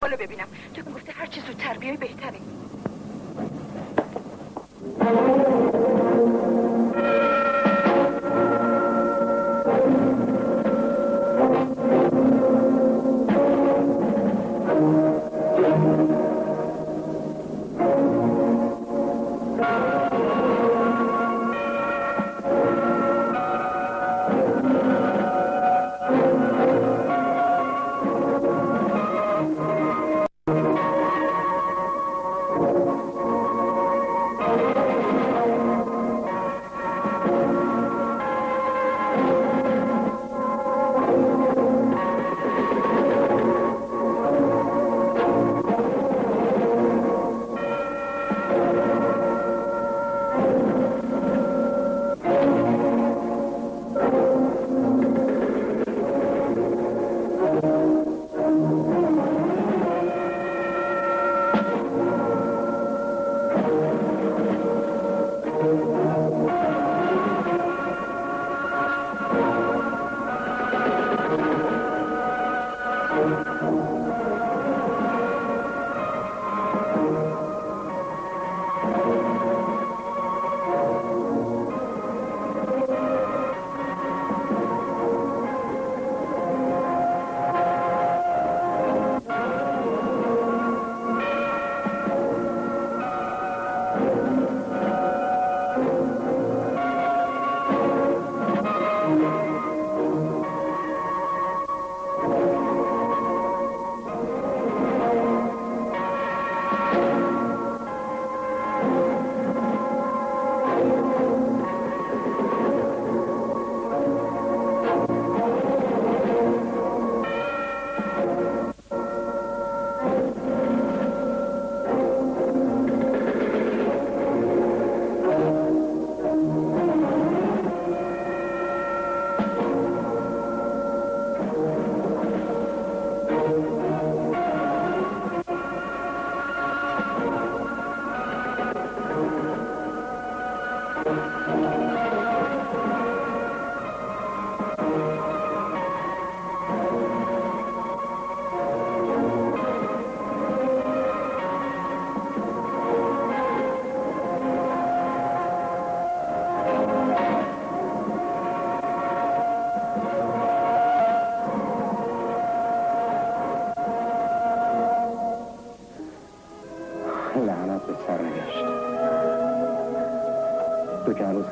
حالا ببینم تو گفته هر چی زودتر بیای بهتره.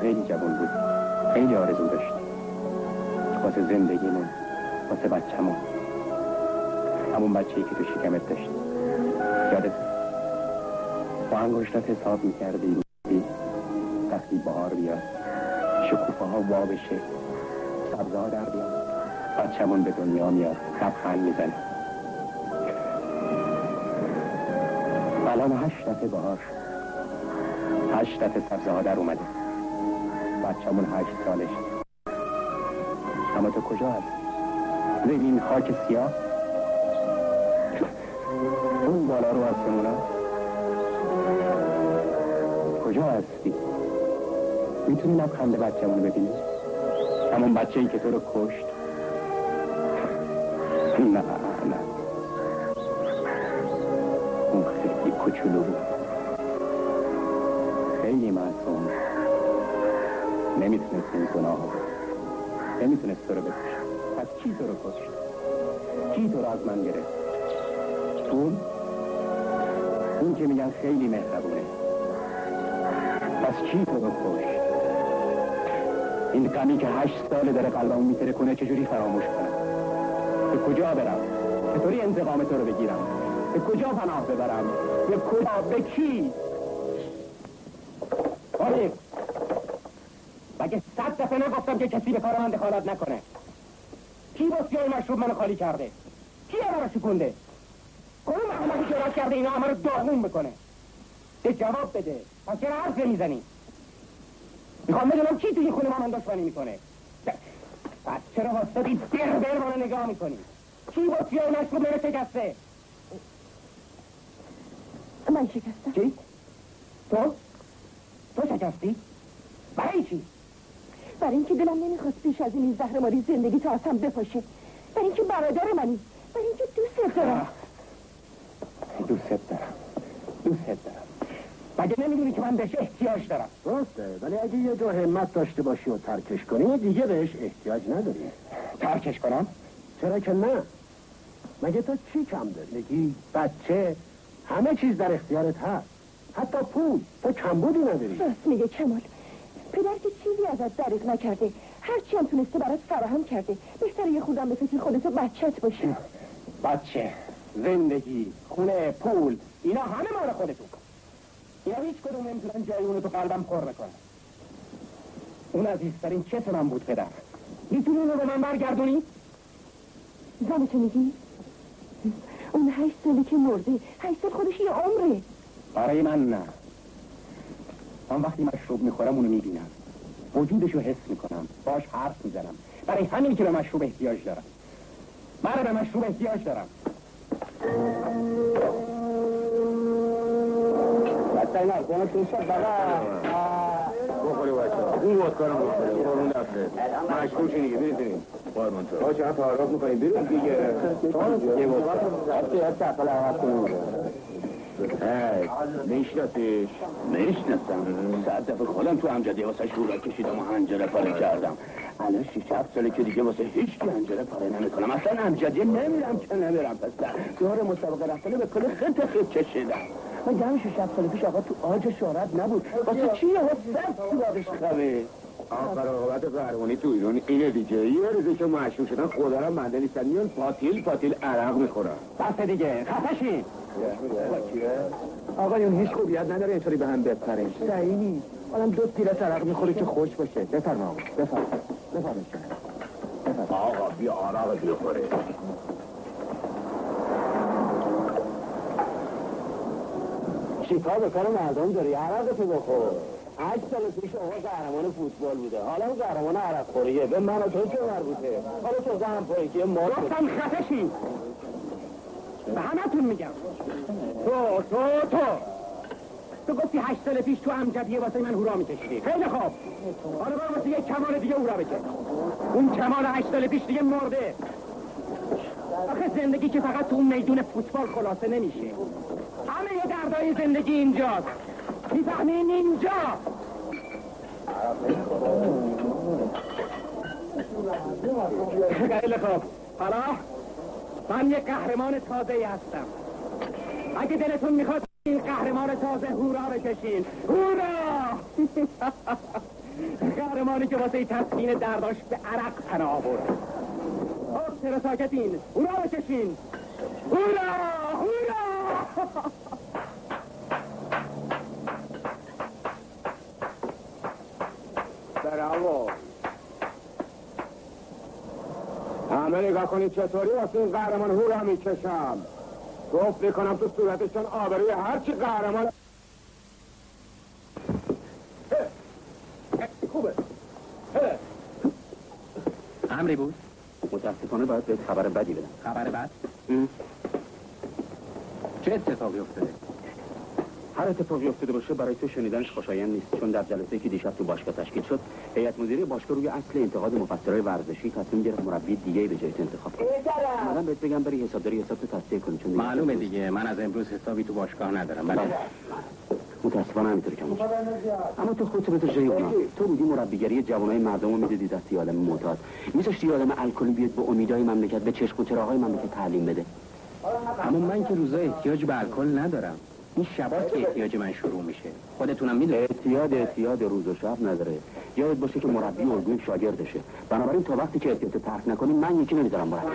خیلی جوان بود، خیلی آرزو داشت واسه زندگیمون، واسه بچه‌مون، همون بچه‌ای که تو شکمت داشت. یادت با انگشتات حساب می‌کردی وقتی بهار بیاد شکوفه ها وا بشه، سبزه ها در بیاد، بچه‌مون به دنیا میاد، لبخند میزنه. الان 8 دفعه بهار، 8 دفعه سبزه ها در اومده، بچه‌مون 8 سالش. اما تو کجا هست؟ زیر این خاک سیاه؟ اون بالا رو آسمونا؟ کجا هستی؟ میتونی لبخند بچه‌مون ببینی؟ همون بچه‌ای که تو رو کشت؟ نه اون خیلی کوچولو بود، خیلی معصوم، نمیتونست این گناه ها بود، نمیتونست تو رو بکشه. پس کی تو رو کشت؟ کی تو رو از من گرفت؟ اون که میگن خیلی مهربونه. پس کی تو رو کشت؟ این غمی که 8 ساله داره قلبمون میتره کنه چجوری فراموش کنم؟ به کجا برم؟ چطوری انتقام تو رو بگیرم؟ به کجا پناه ببرم؟ به کجا؟ به کی؟ آره مگه 100 دفعه نگفتم که کسی به کار من دخالت نکنه؟ کی با سیاه مشروب منو خالی کرده؟ کی همه رو شکونده؟ کنون احمقی جرات کرده اینا همه رو داغون بکنه؟ ده جواب بده. پس چرا حرف نمیزنی؟ میخوام بدونم کی توی خونه من دشمنی میکنه؟ پس چرا واسطی در منو نگاه میکنی؟ کی با سیاه مشروب منو شکسته؟ من شکستم. چی؟ تو شکستی؟ برای چی؟ برای اینکه دلم نمیخواست پیش از این زهرماری زندگی تو از هم بپاشه، برای اینکه برادر منی، برای اینکه دوست دارم. دوست دارم. مگه نمیدونی که من بهش احتیاج دارم؟ درسته، ولی اگه یه جا همت داشته باشی و ترکش کنی دیگه بهش احتیاج نداری. ترکش کنم؟ چرا که نه؟ مگه تو چی کم داری؟ زندگی، بچه، همه چیز در اختیارت هست. حتی پول، تو کمبودی نداری. راست میگه کمال. پدر که چیزی ازت دریغ نکرده، هرچی هم تونسته برات فراهم کرده. بهتره یه خودم به فکر خودت و بچت باشی. بچه، زندگی، خونه، پول، اینا همه مال خودتون. اینا هیچ کدوم نمیتونن جای اونو تو قلبم پر بکنن. اون عزیزترین کس من بود پدر. میتونی اونو به من برگردونی؟ زنتو میگی؟ اون 8 سالی که مرده، 8 سال خودش یه عمره. برای من نه. من وقتی مشروب میخورم اونو میبینم، وجودشو حس میکنم، باش حرف میزنم. برای همین که به مشروب احتیاج دارم. من به مشروب احتیاج دارم. بچه نه، کنه تو شد بخوری بچه اون واسکارم بخوری برون دسته مشکوم چی دیگه بریم بارمان تو ها چقدر تعارف میکنیم بریم دیگه یه واسکار یه چقل عوض کنیم میشناسیش؟ میشناسم 100 دفعه خودم تو امجدی واسه شورا کشیدم و هنجره پاره کردم. الان 6-7 ساله که دیگه واسه هیچ کی هنجره پاره نمیکنم. اصلا امجدی نمیرم که نمیرم. پس دور مسابقه رفتنه به کل خط کشیدم. من گرم 6-7 سال پیش آقا تو آج شهرت نبود. واسه چی یه حسن سوادش خواه؟ آخر آقابت قهرمانی تو ایران اینه دیگه. یه روزی که معشوق شدن خدا را منده نیستن میان پاتیل عرق میخورن. بس دیگه خفشی. آقایون هیچ خوبیت نداره اینطوری به هم بپرین. صحیح نیست. آدم 2 تیره عرق میخوره که خوش باشه. بفرما آقا بفرمایید. آقا بیا عرق بخوره. چیکار به کار مردم داری؟ عرقتو بخور. 8 سال پیش آقا قهرمان فوتبال بوده، حالا اون قهرمان عرق خوریه. به من و تو چه مربوطه؟ حالا تو زن پایی که مال گفتم خفشی. به همتون میگم. تو گفتی 8 سال پیش تو امجدیه واسه من هورا میکشیدی. خیلی خوب. حالا برو واسه یک کمان دیگه هورا بکش. اون کمان 8 سال پیش دیگه مرده. آخه زندگی که فقط تو اون میدون فوتبال خلاصه نمیشه. همه یه دردای زندگی اینجاست. میفهمین اینجا؟ خیلی خوب. حالا من یه قهرمان تازه‌ای هستم. اگه دلتون میخواد این قهرمان تازه هورا بکشین. هورا! قهرمانی که واسه تسکین درداش به عرق پناه آورد. خب چرا ساکتین؟ هورا بکشین. هورا! براو همه نگاه کنید چطوری واسه این قهرمان هورا میکشم. گفت میکنم تو صورتشان آبروی هرچی قهرمان. خوبه امری بود؟ متاسفانه باید بهت خبر بدی بدم. خبر بد؟ چه اتفاقی افتاده؟ هر اتفاقی افتاده باشه برای تو شنیدنش خوشایند نیست، چون در جلسه‌ای که دیشب تو باشگاه تشکیل شد هیئت مدیره باشگاه روی اصل انتقاد مفسرای ورزشی تصمیم گرفت مربی دیگه‌ای به جای انتخاب کنه. من بهت بگم بری حسابداری حساب تو تصحیح کنی، چون معلومه دیگه من از امروز حسابی تو باشگاه ندارم. بله متاسفانه همینطوری که میشه. اما تو خودت بذار جای اونا. تو بودی مربیگری جوانای مردم رو میدادی دست یه آدم معتاد، میذاشتی یه آدم الکلی بیاد به امیدهای مملکت، به چشم و چراغای مملکت تعلیم بده. اما من که روزا احتیاج به الکل ندارم. این شباست که احتیاج من شروع میشه. خودتونم میدونید. اعتیاد روز و شب نداره. یاد باشه که مربی الگوی شاگردشه. بنابراین تا وقتی که احتیاط ترک نکنی من یکی نمیذارم مربی.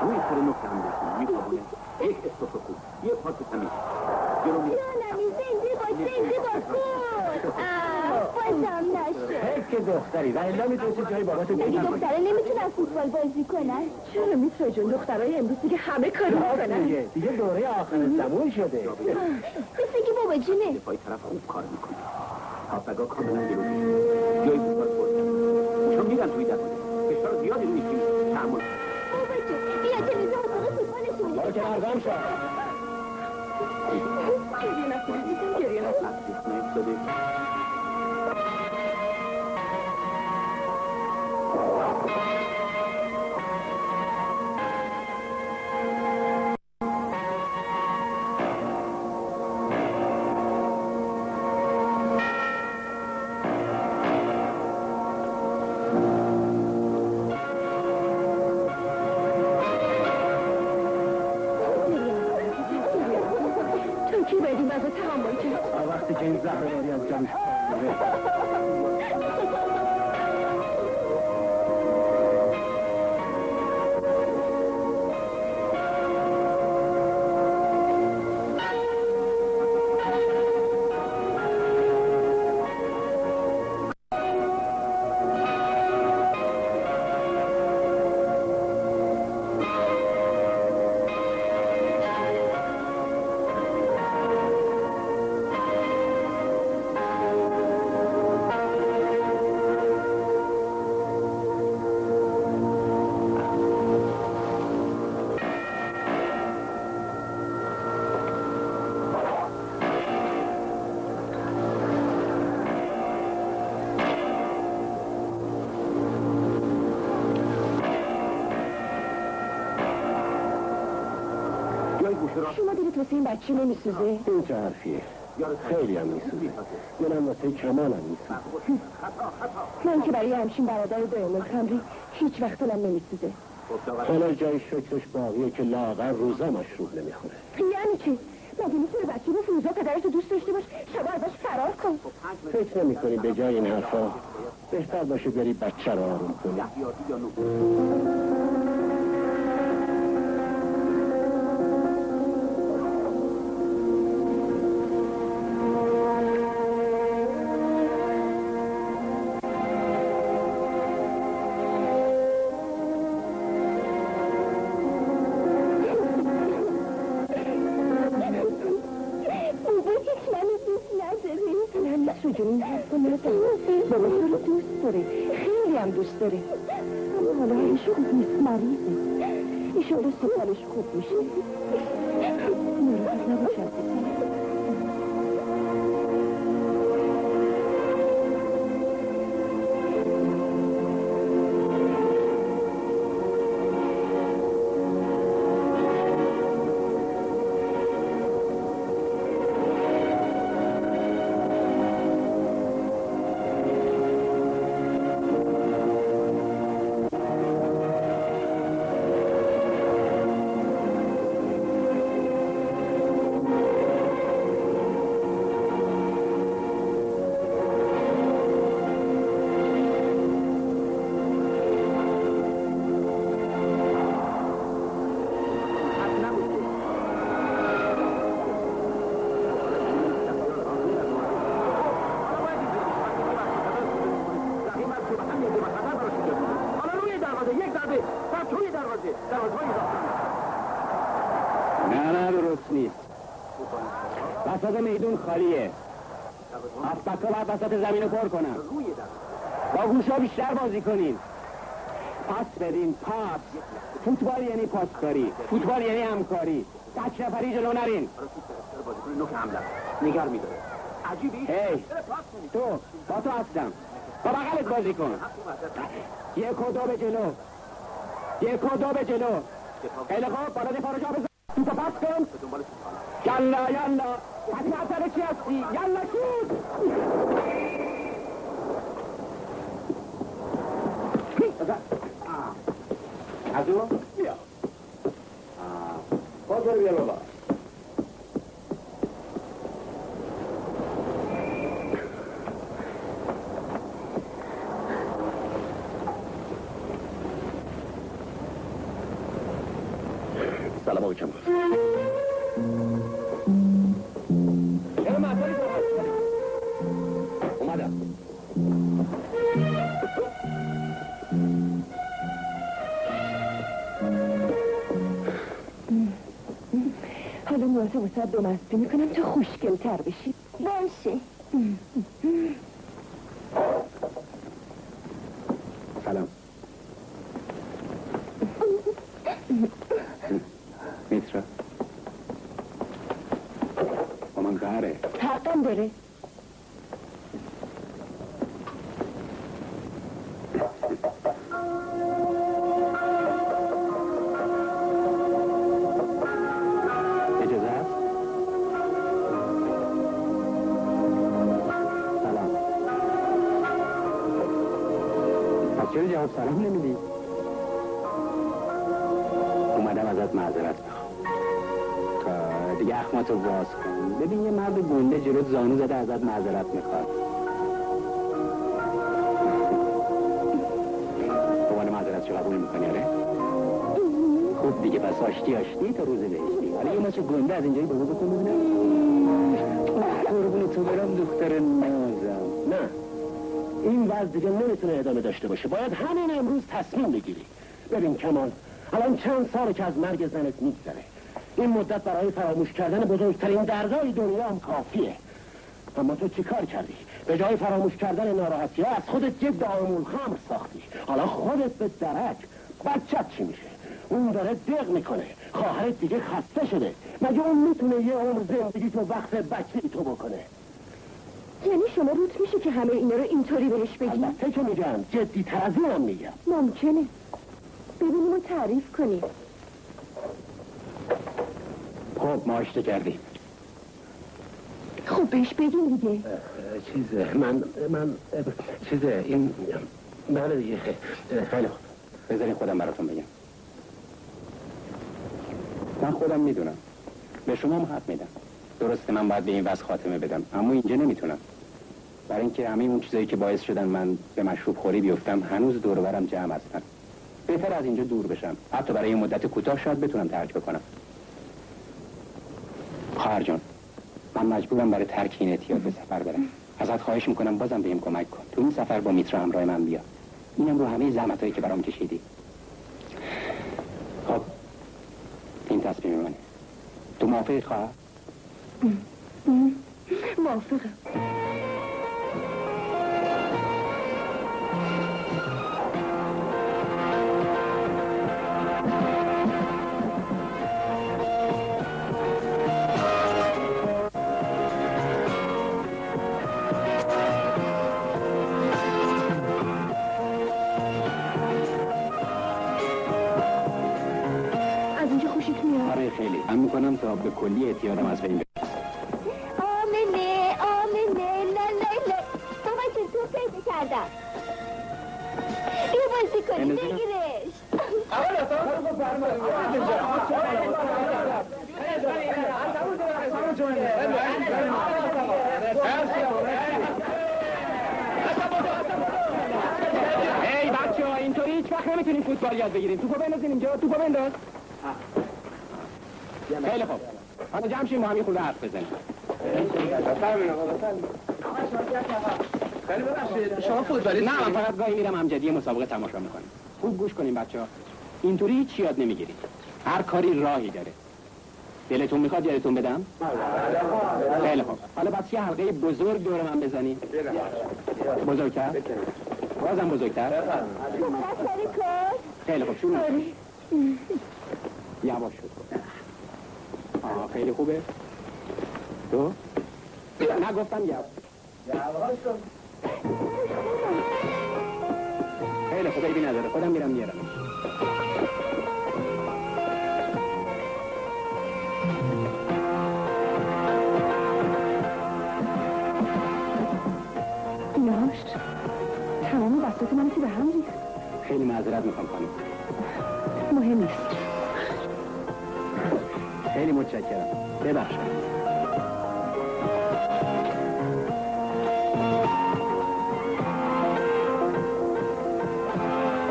روی سر نکته هم داشتیم میخوابونه یک استوف خوب یه پاک تمیز جلو میاد جانمی زنده باشم نشه که دختری و الا میتونستی جای باباتو مگه بگم دختره نمیتونن فوتبال بازی کنن؟ چرا میتونه جون دخترای امروز که همه کار میکنن؟ دیگه دوره آخر زمان شده. مثل که بابا جونه دفاعی طرف خوب کار میکنه هافبگا کاملا جلو کشید جای فوتبال برد اوشا میرن توی دفاعی فشار زیادی روی تیم تحمل بابا جون بیا تلویزیون حقوق فوتبالشون که ارزم شد نیفتاده. وقتی که این زهرماری از جمعش شما دیدید واسه این بچه نمیسوزه؟ این چه حرفیه؟ خیلی هم میسوزه. دلم واسه کمال هم میسوزه. من که برای همچین برادر دائم الخمری هیچ وقت دلم نمیسوزه. حالا جای شکرش باقیه که لاغر روزا مشروب نمیخوره. یعنی چی؟ مگه میتونه بچه رو فروزا پدرشو دوست داشته باش شما ازش فرار کن؟ فکر نمی‌کنی به جای این حرفا بهتر باشه بری بچه رو آروم کنی. خیلی هم دوست داره اما حالا حالش خوب نیست مریضه ایشون حالش خوب میشه ناراحت نباشد نه درست نیست. وسط میدون خالیه. هفت‌بکا باید وسط زمین رو پر کنن. با گوشا بیشتر بازی کنین. پاس بدین پاس. فوتبال یعنی پاسکاری، فوتبال یعنی همکاری. تک نفری جلو نرین. نگر میداره عجیبی؟ هی تو با تو هستم. با بغلت بازی کن. یک و دو به جلو. یک و دو به جلو. خیلی خوب بالا دفاع رو جا بزن. تو پاس کن. یلا یلا پس اثر چی هستی؟ یلا شود. از او؟ بیا. باز برو بیا بابا. سلام آقای کمال. اومدم. حالا موازه واسه دو مستی میکنم تا خوشگل تر بشی. باشه. سلام. میترا با من قهره. حقم داره. جواب سلام نمیدی؟ اومدم ازت معذرت بخوام. دیگه اخماتو باز کن. ببین یه مرد گنده جلوت زانو زده ازت معذرت میخواد. دوباره معذرت چه قبول میکنی آره؟ خوب دیگه پس آشتی تا روز بهشتی. حالا یه ماچه گنده از اینجایی بابا بکن ببینم. قربون تو برم دختر نازم. نه این وضع دیگه نمیتونه ادامه داشته باشه. باید همین امروز تصمیم بگیری. ببین کمال الان چند ساله که از مرگ زنت میگذره. این مدت برای فراموش کردن بزرگترین دردهای دنیا هم کافیه. اما تو چی کار کردی؟ به جای فراموش کردن ناراحتی ها از خودت یک دائم خمر ساختی. حالا خودت به درک. بچت چی میشه؟ اون داره دق میکنه. خواهرت دیگه خسته شده. مگه اون میتونه یه عمر زندگی تو وقت بچه تو بکنه؟ یعنی شما روت میشه که همه اینا رو اینطوری بهش بگی؟ البته که میگم. جدی تر از اینم میگم. ممکنه. ببینیم و تعریف کنی. خب ما اشته کردیم. خب بهش بگیم دیگه. من این بله دیگه. خیلی خوب بذارین خودم براتون بگم. من خودم میدونم. به شما هم حق میدم. درسته من باید به این وضع خاتمه بدم اما اینجا نمیتونم. برای اینکه همه اون چیزایی که باعث شدن من به مشروب خوری بیفتم هنوز دور و برم جمع هستن. بهتر از اینجا دور بشم. حتی برای این مدت کوتاه شاید بتونم ترک بکنم. خواهر جان من مجبورم برای ترک این اعتیاد به سفر برم. ازت خواهش میکنم بازم بهم کمک کن. تو این سفر با میترا همراه من بیا. اینم رو همه زحمتایی که برام کشیدی. خب این تصمیم منه. تو موافقی خواهر؟ موافقم. خیلی من میکنم تا به کلی اعتیادم از بین بره. آمنه نه بابا چه تو پیدا کردم. بیا بازی کنی بگیرش. ای بچه ها اینطوری هیچ وقت نمیتونیم فوتبال یاد بگیریم. توپو بندازین اینجا. توپو بنداز. خیلی خوب. حالا جمع شیم با هم یه خورده حرف بزنیم. خیلی ببخشید شما فوتبالیست؟ نه من فقط گاهی میرم امجدی مسابقه تماشا میکنم. خوب گوش کنیم بچه‌ها. اینطوری هیچ یاد نمیگیرید. هر کاری راهی داره. دلتون میخواد یادتون بدم؟ خیلی خوب. حالا بس یه حلقه بزرگ دور من بزنید. بزرگتر؟ بازم بزرگتر؟ خیلی خوب شروع. یواش شد. خیلی خوبه. تو؟ نگفتم یواش شد. خیلی خوبه ایبی نداره. خودم میرم میارم. ناش تمام بساط من که به هم ریخت. خیلی معذرت میخوام خانم. مهم نیست. خیلی متشکرم. ببخشید.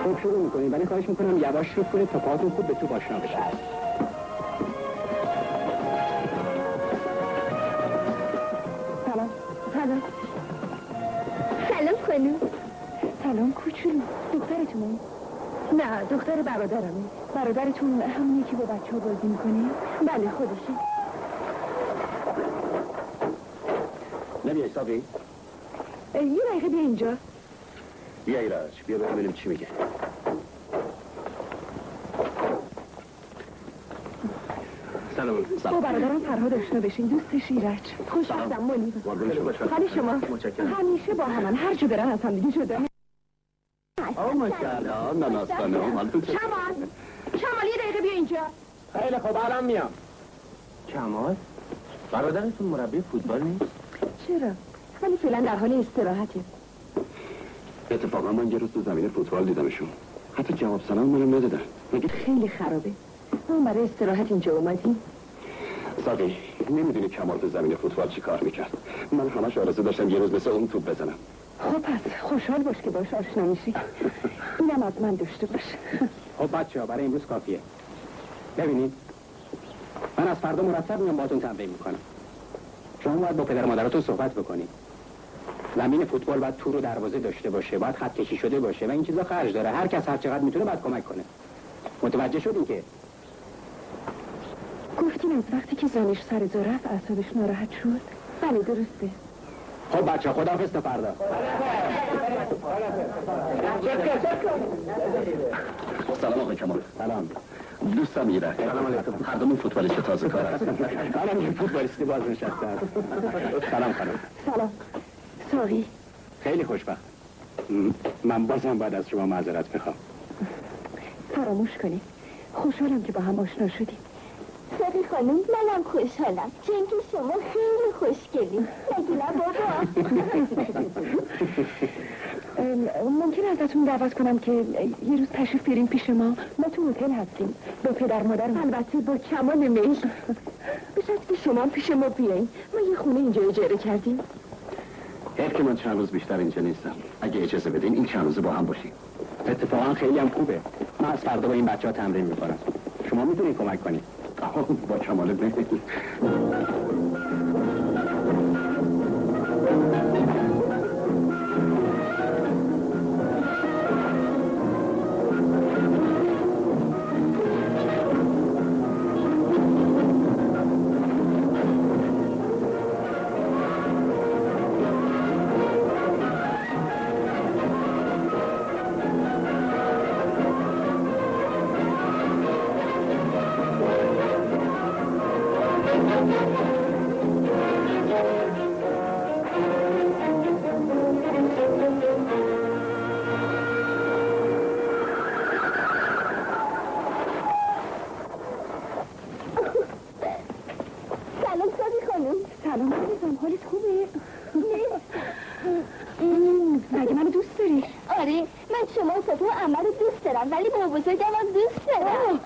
خوب شروع میکنیم ولی خواهش میکنم یواش شروع کنید تا پاهاتون خوب به تو آشنا بشه. سلام. سلام کنم. سلام کوچولو. دخترتونه؟ نه دختر برادرمه. برادرتون همونی که با بچه ها بازی میکنه؟ بله خودشه. نمیای صافی؟ یه دقیقه بیا اینجا. بیا ایرج بیا ببینیم چی میگه. سلام. با برادرم فرهاد آشنا بشین. دوستش ایرج. خوش آمدم منیر. حال شما؟ همیشه با همن هر جا برن از هم دیگه جدا. ماشاءالله ناناس خانم حالتون چطور؟ کمال یه دقیقه بیا اینجا. خیلی خوب الان میام. کمال؟ برادرتون مربی فوتبال نیست؟ چرا؟ ولی فعلا در حال استراحته. اتفاقا من یه روز تو زمین فوتبال دیدمشون. حتی جواب سلام منم ندادن. خیلی خرابه. ما برای استراحت اینجا اومدیم. ساقی نمیدونی کمال تو زمین فوتبال چی کار میکرد. من همش آرزو داشتم یه روز مثل اون توپ بزنم. خب پس خوشحال باش که باش آشنا میشی. اینم از من داشته باش. خب بچه‌ها برای امروز کافیه. ببینید من از فردا مرتب میام باهاتون تمرین میکنم. شما باید با پدر مادراتون صحبت بکنید. زمین فوتبال باید تور و دروازه داشته باشه، باید خط کشی شده باشه و این چیزا خرج داره. هر کس هر چقدر میتونه باید کمک کنه. متوجه شدین که گفتین از وقتی که زنش سر جا رفت اعصابش ناراحت شد؟ بله درسته. خب بچه‌ها خداحافظ تا فردا. سلام آقای کمال. سلام. دوستم میره. سلام علیکم. هر دومون فوتبالیست تازه کار هستیم. منم یه فوتبالیستی باز نشستم. سلام خانم. سلام. ساقی. خیلی خوشبخت. من بازم باید از شما معذرت بخوام. فراموش کنی. خوشحالم که با هم آشنا شدیم. ساقی خانم منم خوشحالم چون که شما خیلی خوشگلی. مگه نه بابا؟ ممکن ازتون دعوت کنم که یه روز تشریف بیارین پیش ما. ما تو هتل هستیم با پدر مادرم، البته با کمال میل. به شرطی که شما پیش ما بیاین. ما یه خونه اینجا اجاره کردیم. حیف که من چند روز بیشتر اینجا نیستم. اگه اجازه بدین این چند روز با هم باشیم. اتفاقا خیلی هم خوبه. من از فردا با این بچه‌ها تمرین میکنم. شما میتونید کمک کنید. با کمال میل. ولی با بزرگم هم دوست دارم.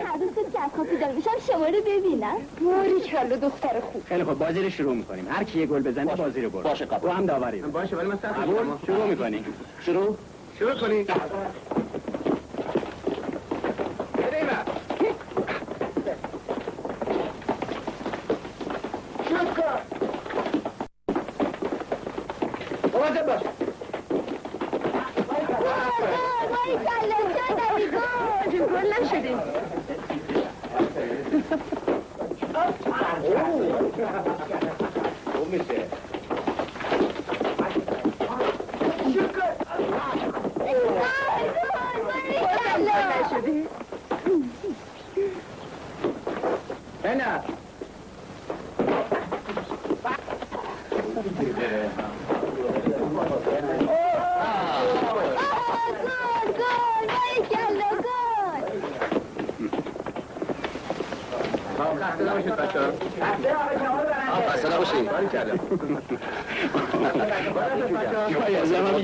هر روز که از خواب بیدار میشم شما رو ببینم. باریکلا دختر خوب. خیلی خوب بازی رو شروع میکنیم. هر کی یه گل بزنه بازی رو برد. باشه قبول. رو هم داوری. باشه ولی من صف شروع میکنیم. شروع کنید.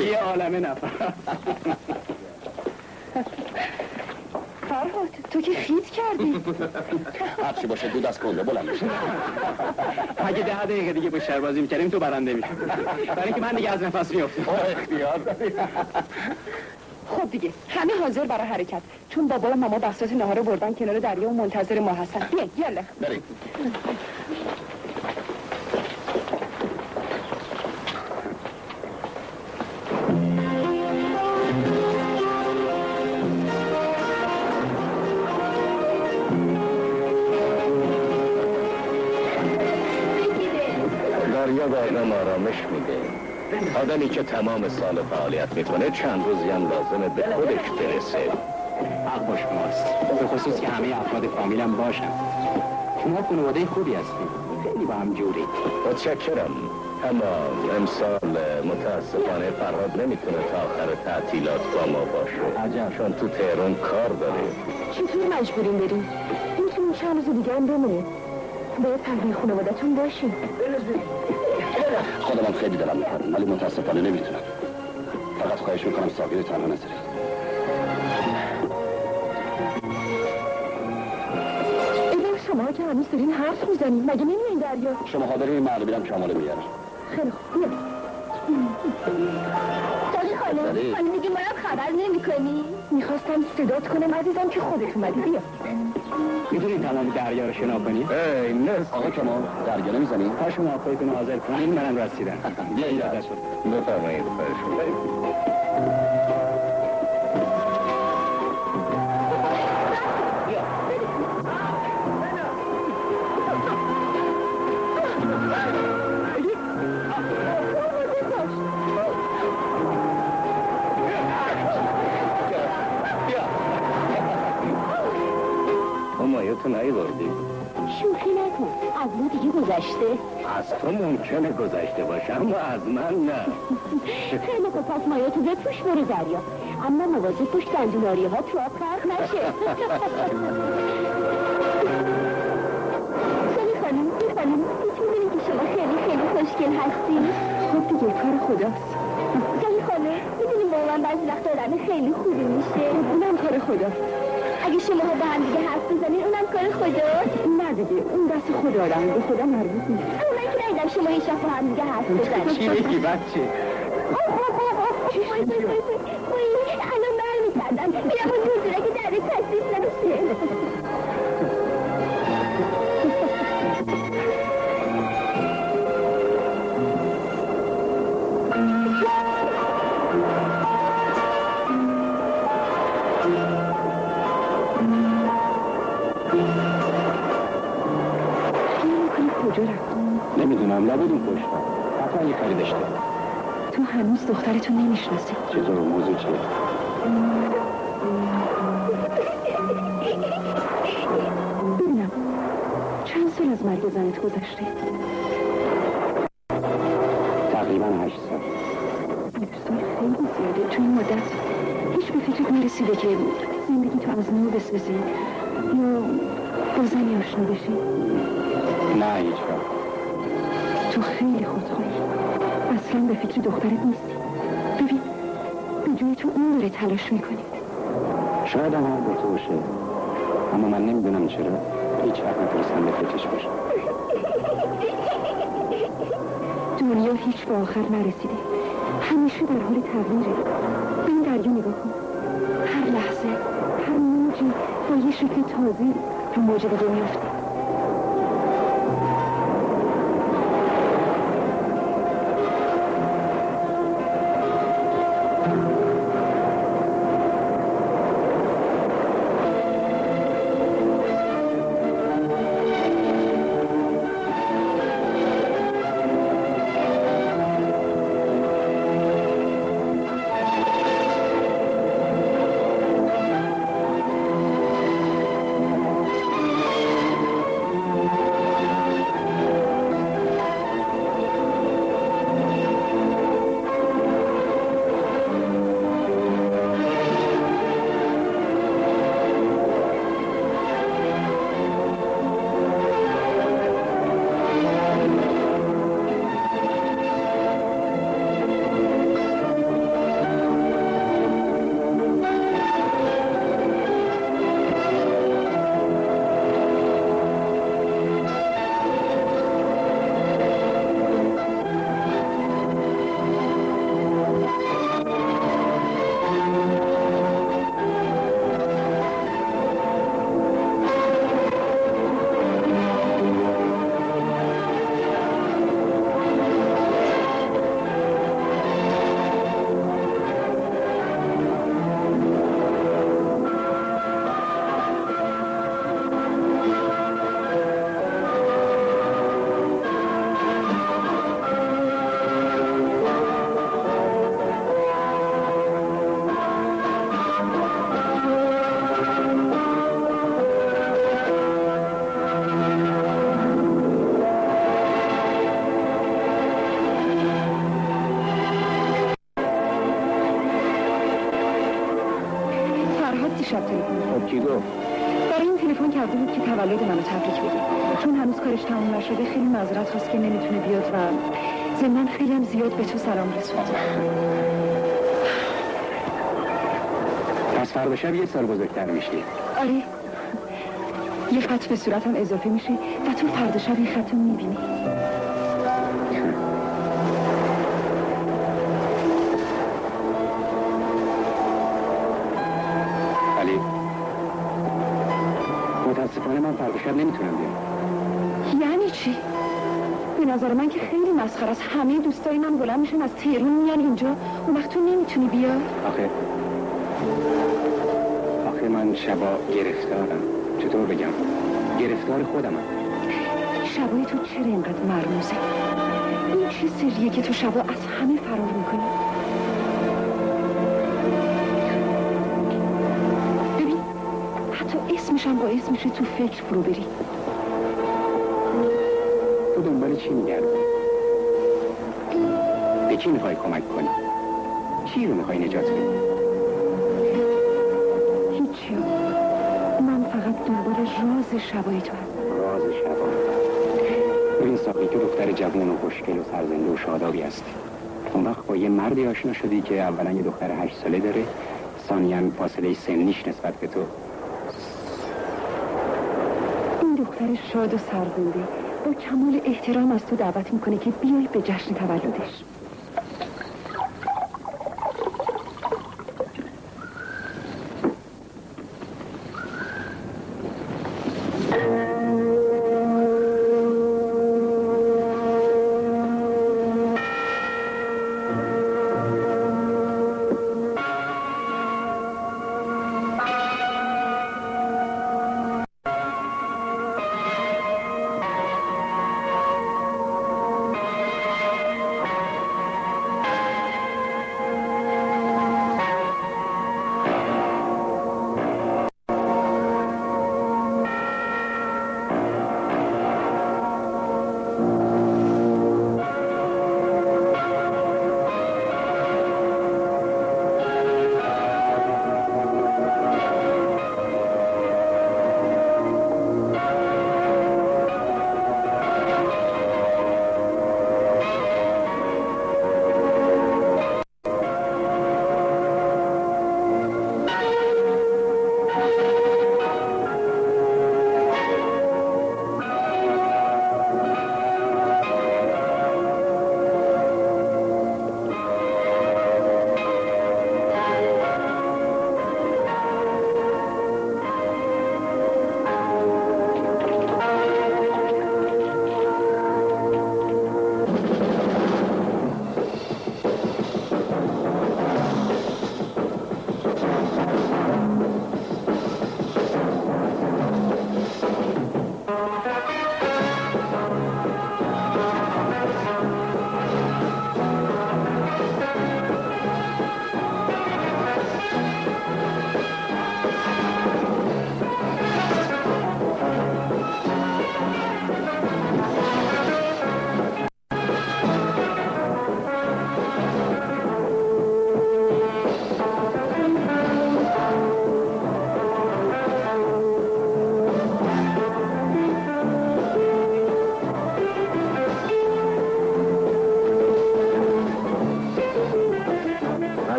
یه عالمه نفر. فرهاد تو که خیت کردی. هرچی باشه دود از کنده بلند میشه. اگه 10 دقیقه دیگه با بازی میکردیم تو برنده میشی. برای اینکه من دیگه از نفس میافتم. اختیار داری. خب دیگه همه حاضر برای حرکت، چون بابا و ماما بساط نهار رو بردن کنار دریا و منتظر ما هستن. بیاین یالا بریم. دریا به آدم آرامش میده. آدمی که تمام سال فعالیت میکنه چند روزی هم لازمه به خودش برسه. حق با شماست، به خصوص که همه افراد فامیلم باشن. شما خانواده خوبی هستید، خیلی با هم جورید. متشکرم، اما امسال متاسفانه فرهاد نمیتونه تا آخر تعطیلات با ما باشه. عجب. چون تو تهران کار داره. چطور مجبوریم بریم؟ میتونیم چند روز دیگه هم بمونیم. باید تحویل خانوادتون باشیم. خودم خیلی دلم می‌خواد ولی متاسفانه نمیتونم. فقط خواهش میکنم ساقی تنها نذاری. شما که هنوز دارین حرف میزنید مگه نمیاین دریا؟ شما دارین این مرد بیرم کماله میگرم. خیلی خوب بیا. ساقی خانم میگی ما رو خبر نمی کنی؟ میخواستم صدات کنم عزیزم که خودت اومدی. بیا. میدونین تمام دریا رو شنا کنی؟ ای نه آقا شما دریا نمیزنین؟ تا شما خودتون حاضر کنین منم رسیدم. بیا این دست بفرمایید تو نیوردی. شوخی نکن از ما دیگه گذشته. از تو ممکنه گذشته باشه اما از من نه. خیلی خوب پس مایاتو بپوش برو دریا اما مواظب باش دندوناری ها تو آب غرق نشه. ساقی خانم میتونیم که شما خیلی خوشگل هستی؟ خب دیگه کار خداست. ساقی خانم میدونیم با من بعضی وقت آدم خیلی خوبی میشه. اونم کار خداست. اگه شما با هم دیگه حرف بزنین اونم کار خداست؟ نه دیگه اون دست خدا آدم به خدا مربوط نیست. من که ندیدم شما هیچ وقت با هم دیگه حرف بزنین. چی بگی بچه؟ الان برمی‌گردم میرم اون دور که در تصدیف نمیشه. نمیدونم لابد اون پشت حتما یه کاری داشته. تو هنوز دخترتو نمیشناسی. چطور موضوع چیه؟ ببینم چند سال از مرگ زنت گذشته؟ تقریبا 8 سال. 8 سال خیلی زیاده. تو این مدت هیچ به فکرت نرسیده که زندگی تو از نو بسازی یا با زنی آشنا بشی؟ نه هیچ وقت. تو خیلی خودخواهی. اصلا به فکر دخترت نیستی. ببین به جای تو اون داره تلاش میکنی. شاید هم با تو باشه اما من نمیدونم چرا هیچ وقت نتونستم به فکرش باشم. دنیا هیچ به آخر نرسیده. همیشه در حال تغییره. به این دریا نگاه کن. هر لحظه هر موجی با یه شکل تازه رو موج دیگه میفته. شب تلفن. کی گفت؟ برای این تلفن کرده بود که تولد منو تبریک بگه. چون هنوز کارش تموم نشده خیلی معذرت خواست که نمیتونه بیاد و ضمن خیلی هم زیاد به تو سلام رسوند. پس فردا شب 1 سال بزرگتر میشی؟ آره، یه خط به صورتم اضافه میشه و تو فردا شب این خط رو میبینی. ولی متاسفانه من فردا شب نمیتونم بیام. یعنی چی؟ به نظر من که خیلی مسخره است. همه دوستای من بلند میشن از تهران میان اینجا، اون وقت تو نمیتونی بیا. آخه من شبا گرفتارم. چطور بگم؟ گرفتار خودمم. شبای تو چرا اینقدر مرموزه؟ این چه سریه که تو شبا از همه فرار میکنی؟ ببین حتی اسمشم با اسمش تو فکر فرو بری. تو دنبال چی میگردی؟ به کی میخوای کمک کنی؟ چی رو میخوای نجات بدی؟ هیچی. من فقط دنبال راز شبای تو هم. راز شبا؟ ببین ساقی، تو دختر جوان و خوشگل و سرزنده و شادابی هستی. اون وقت با یه مردی آشنا شدی که اولا یه دختر 8 ساله داره، ثانیاً فاصله سنیش نسبت به تو. این دختر شاد و سرزنده با کمال احترام از تو دعوت میکنه که بیای به جشن تولدش.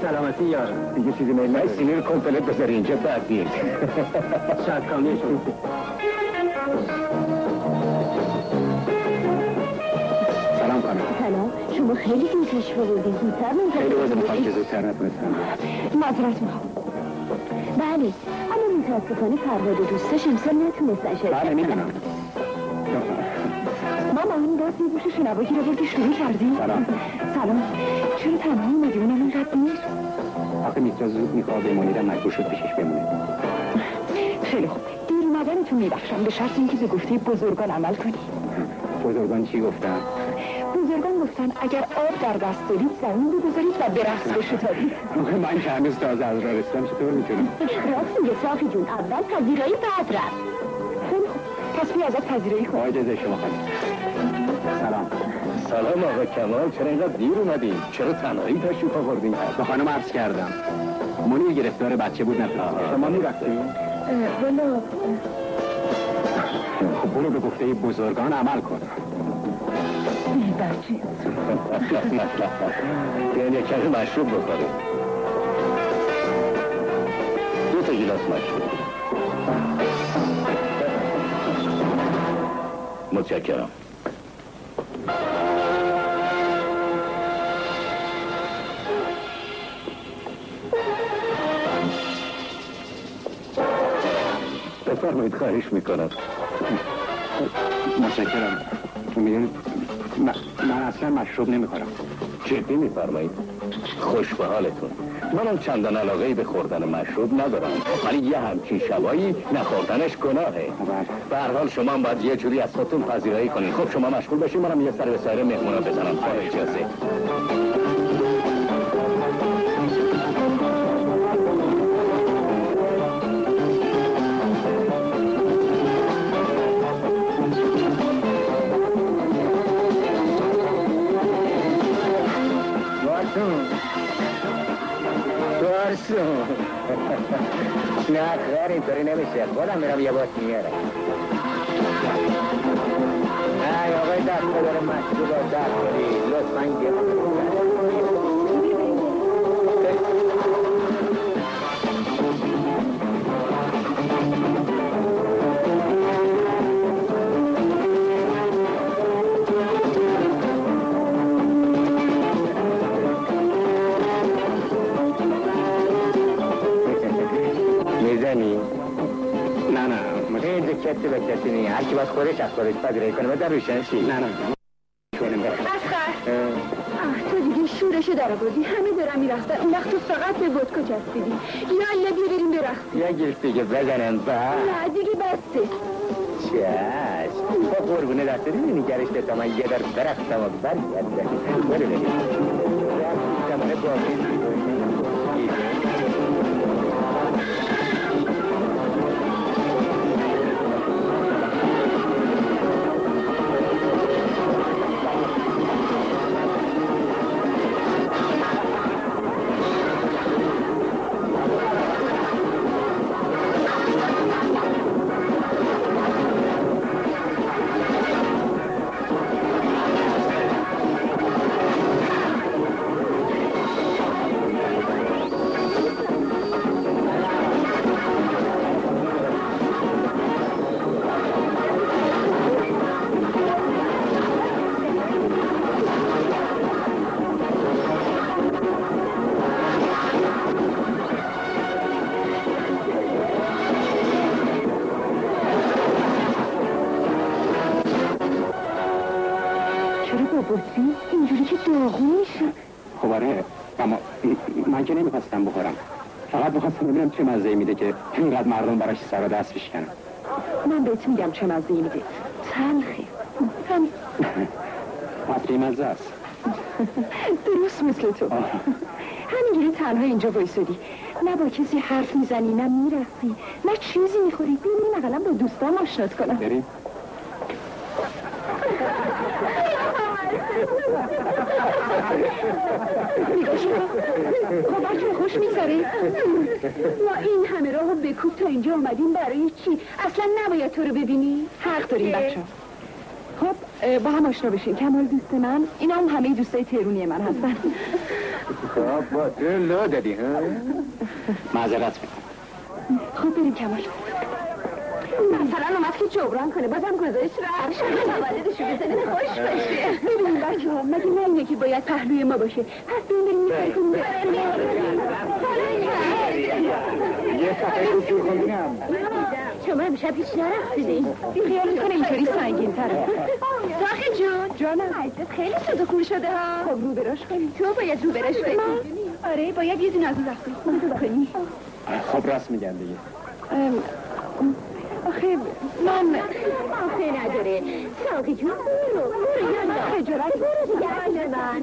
سلامتی یارم. دیگه چیزی میل نداری؟ سینی رو کمپلت بذاری اینجا بعد نیست. شرکانی شما. سلام خانم. سلام. شما خیلی زودش بودید. زودتر منتظر خیلی واسه میخوام که زودتر نتونستم. معذرت میخوام. بله. اما متاسفانه فرهاد دوستش امسال نتونستن شرکت. بله میدونم. ماما این دست یه گوش شنوایی رو بردی شروع کردی؟ سلام. چرا تنها اومدی؟ اونم اینقدر نیست؟ آخه میترا زود میخواه بمانیدم مجبور شد پیشش بمونه. خیلی خوب. دیر اومدنتون میبخشم به شرط اینکه به گفته بزرگان عمل کنی. بزرگان چی گفتن؟ بزرگان گفتن گفتن اگر آب در دست دارید زمین بگذارید و به رقص بشتابید. من که هنوز تازه از راه رسیدم چطور میتونم؟ راست میگه صافی جون، اول پذیرایی بعد رفت. خیلی خوب، پس بیا ازت پذیرایی کن. اجازه شما خانم. سلام. سلام آقا کمال، چرا اینقدر دیر اومدین؟ چرا تنهایی تشریف آوردین؟ به خانم عرض کردم منیر گرفتار بچه بود نتونست. شما میرفتین؟ والا خب برو به گفته بزرگان عمل کن. ای بچه یعنی کمی مشروب بخوریم. 2 گیلاس مشروب. متشکرم. بفرمایید، خواهش میکنم. متشکرم. میدونید من اصلا مشروب نمیخورم. جدی میفرمایید؟ خوش به حالتون. منم چندان علاقه‌ای به خوردن مشروب ندارم، ولی یه همچین شبایی نخوردنش گناهه. به هر حال شما هم باید یه جوری از خودتون پذیرایی کنید. خب شما مشغول باشید، منم یه سر به سایر مهمونا بزنم. با اجازه. نه خیر اینطوری نمیشه، خودم میرم یه بات میارم. ای آقای دست داره مشروب و دست داری لطفاً گفت. کسی به کسی نیه، هر کی باید خودش از خودش پذیرایی کنه. بذار روشن شی. نه اصغر تو دیگه شورشو در آوردی، همه دارن میرقصن، اون وقت تو فقط به ودکا چسبیدی. یالا بیا بریم برقصیم. یه گیرس دیگه بزنن با نه دیگه بسته. چشم با قربونه دست دیدی نگرش تا من یه در برقصم و برگرد برو بریم زمانه باقی اینجوری که داغون میشه. خب آره، اما من که نمیخواستم بخورم، فقط میخواستم ببینم چه مزه‌ای میده که اینقدر مردم براش سر و دست بشکنن. من بهت میگم چه مزه‌ای میده، تلخه. همین پس مزه است. درست مثل تو. همینجوری تنها اینجا وایسادی، نه با کسی حرف میزنی، نه میرقصی، نه چیزی میخوری. ببینی اقلا با دوستام آشنات کنم. بریم. خب بچه خوش میگذاره؟ ما این همه راهو بکوب تا اینجا آمدیم برای چی؟ اصلا نباید تو رو ببینی؟ حق داریم بچه. خب با هم آشنا بشین. کمال دوست من، اینا هم همه دوستای تهرونی من هستن. خب با تو لو دادی ها؟ معذرت میکنم. خب بریم کمال. مثلا اومد که جبران کنه، بازم گذاشت رفت. تولدشو بزنه خوش باشه. ببینیم بچه ها، مگه نه اینه که باید پهلوی ما باشه؟ پس بریم میخوایی کنیم. یه صفحه کشور خوندیم. شما امشب هیچ نرفتیدین؟ خیالت کنه اینطوری سنگین تره. ساخه جون جانم عزیزت خیلی شد و خون شده ها. خب رو براش کنی. تو باید رو براش کنی. آره باید یه دونه از اون وقتی کنی. خب راست میگن دیگه. آخه من آخه نداره ساقی جون برو یالا خجالت برو دیگه من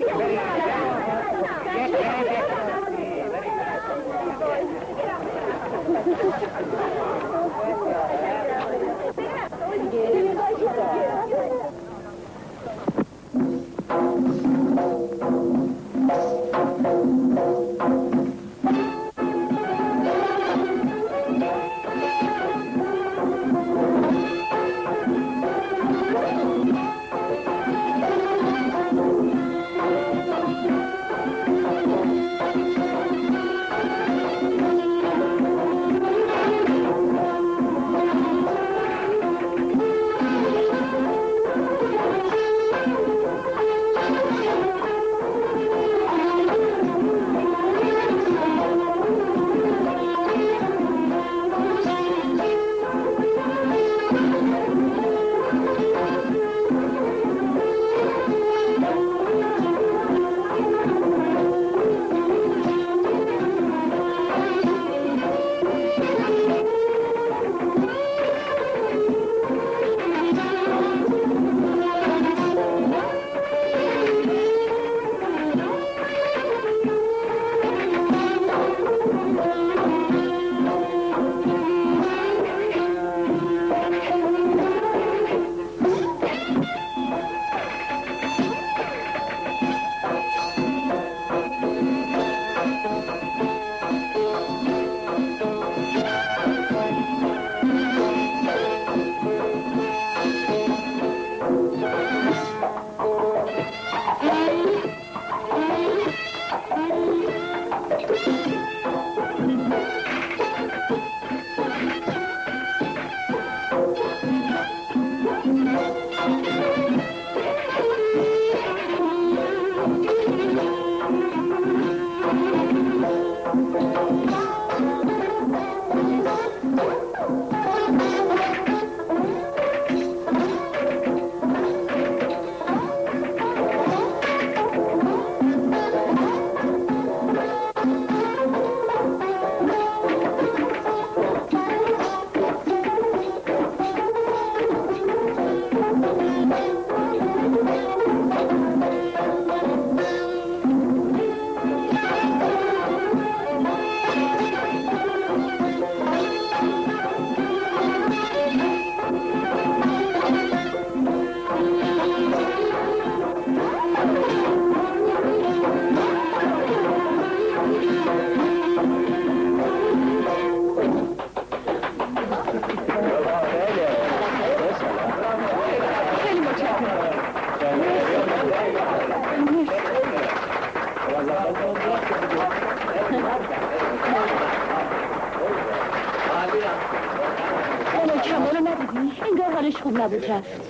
کمالو ندیدی؟ انگار حالش خوب نبود رفت.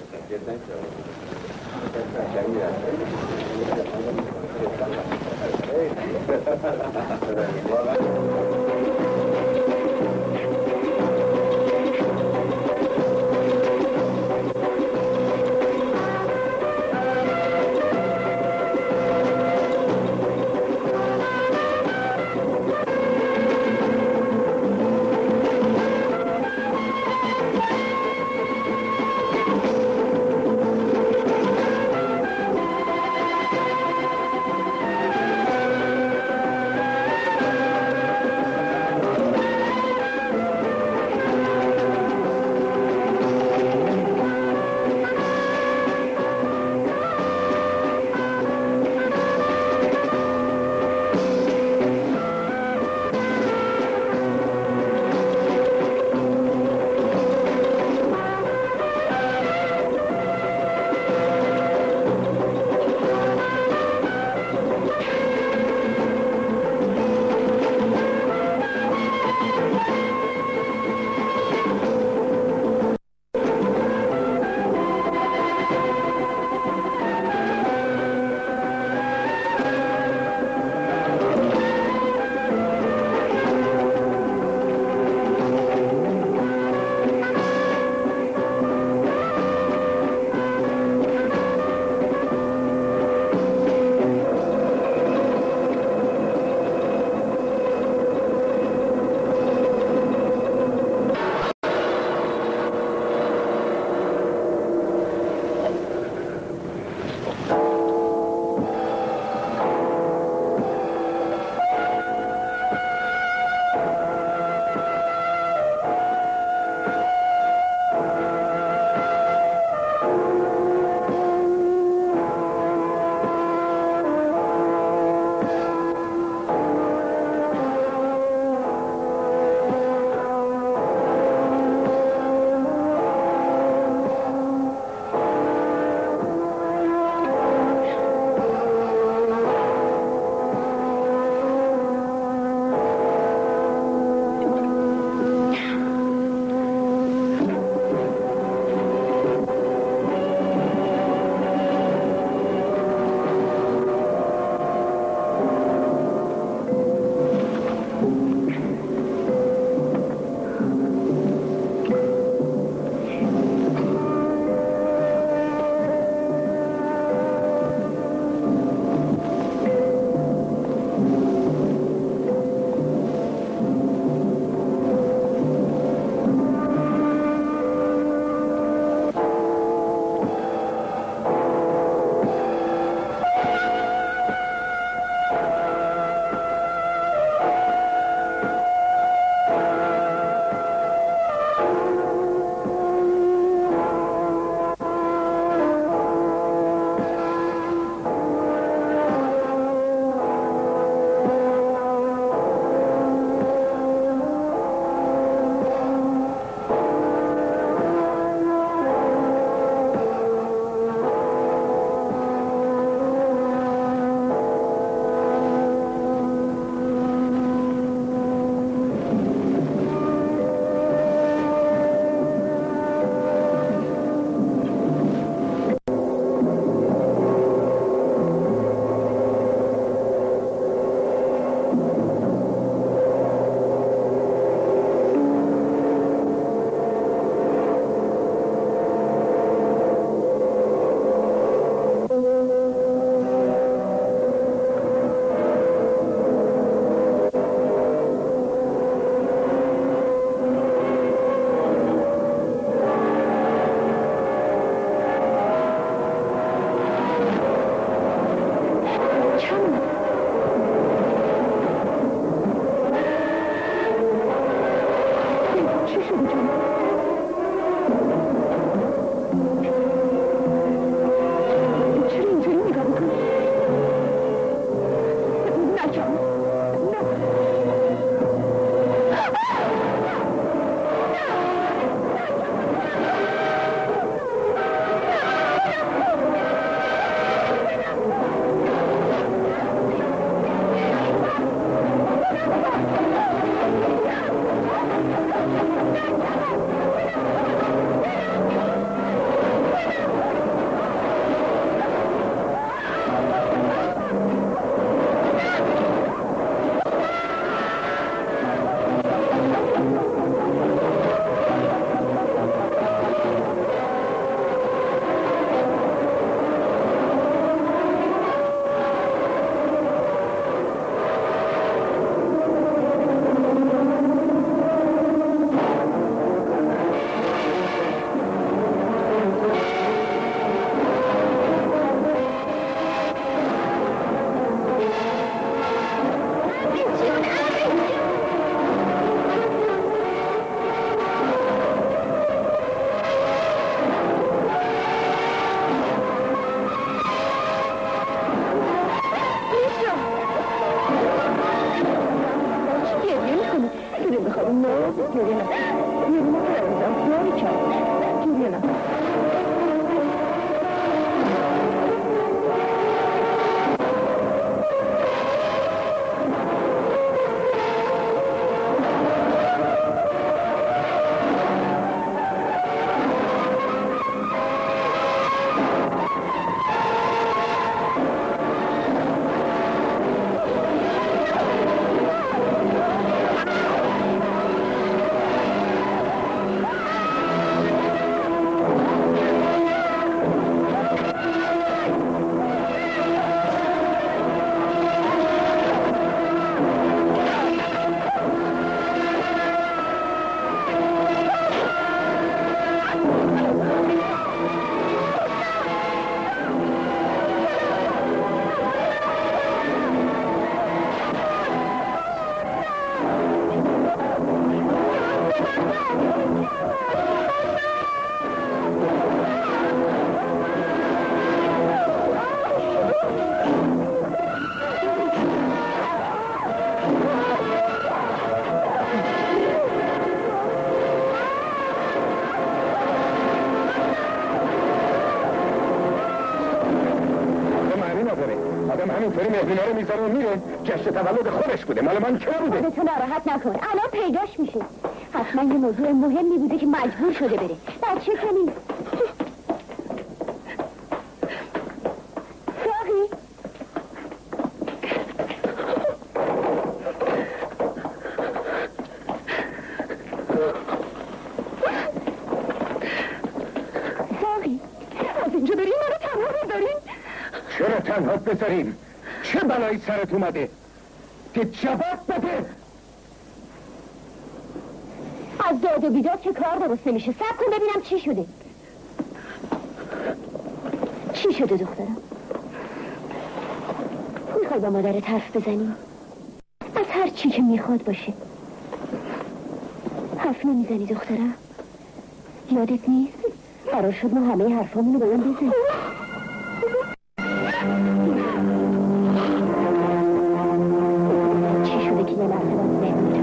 جورینا جوری کرد جورینا همینطوری مهمونا رو میذاره و میره. جشن تولد خودش بوده، مال من که بوده. خودتو ناراحت نکن، الان پیداش میشه. حتما یه موضوع مهمی بوده که مجبور شده بره. بچه کمی ساقی ساقی از اینجا بریم منو تنها بذاریم؟ چرا تنها بذاریم؟ چه بلایی سرت اومده؟ که جواب بده. از داد و بیداد که کار درست نمیشه. صبر کن ببینم چی شده. چی شده دخترم؟ میخوای با مادرت حرف بزنی؟ از هر چی که میخواد باشه. حرف نمیزنی دخترم؟ یادت نیست؟ قرار شد ما همه حرفامونو با هم بزنیم. چی شده که یه لحظه باز نمیره؟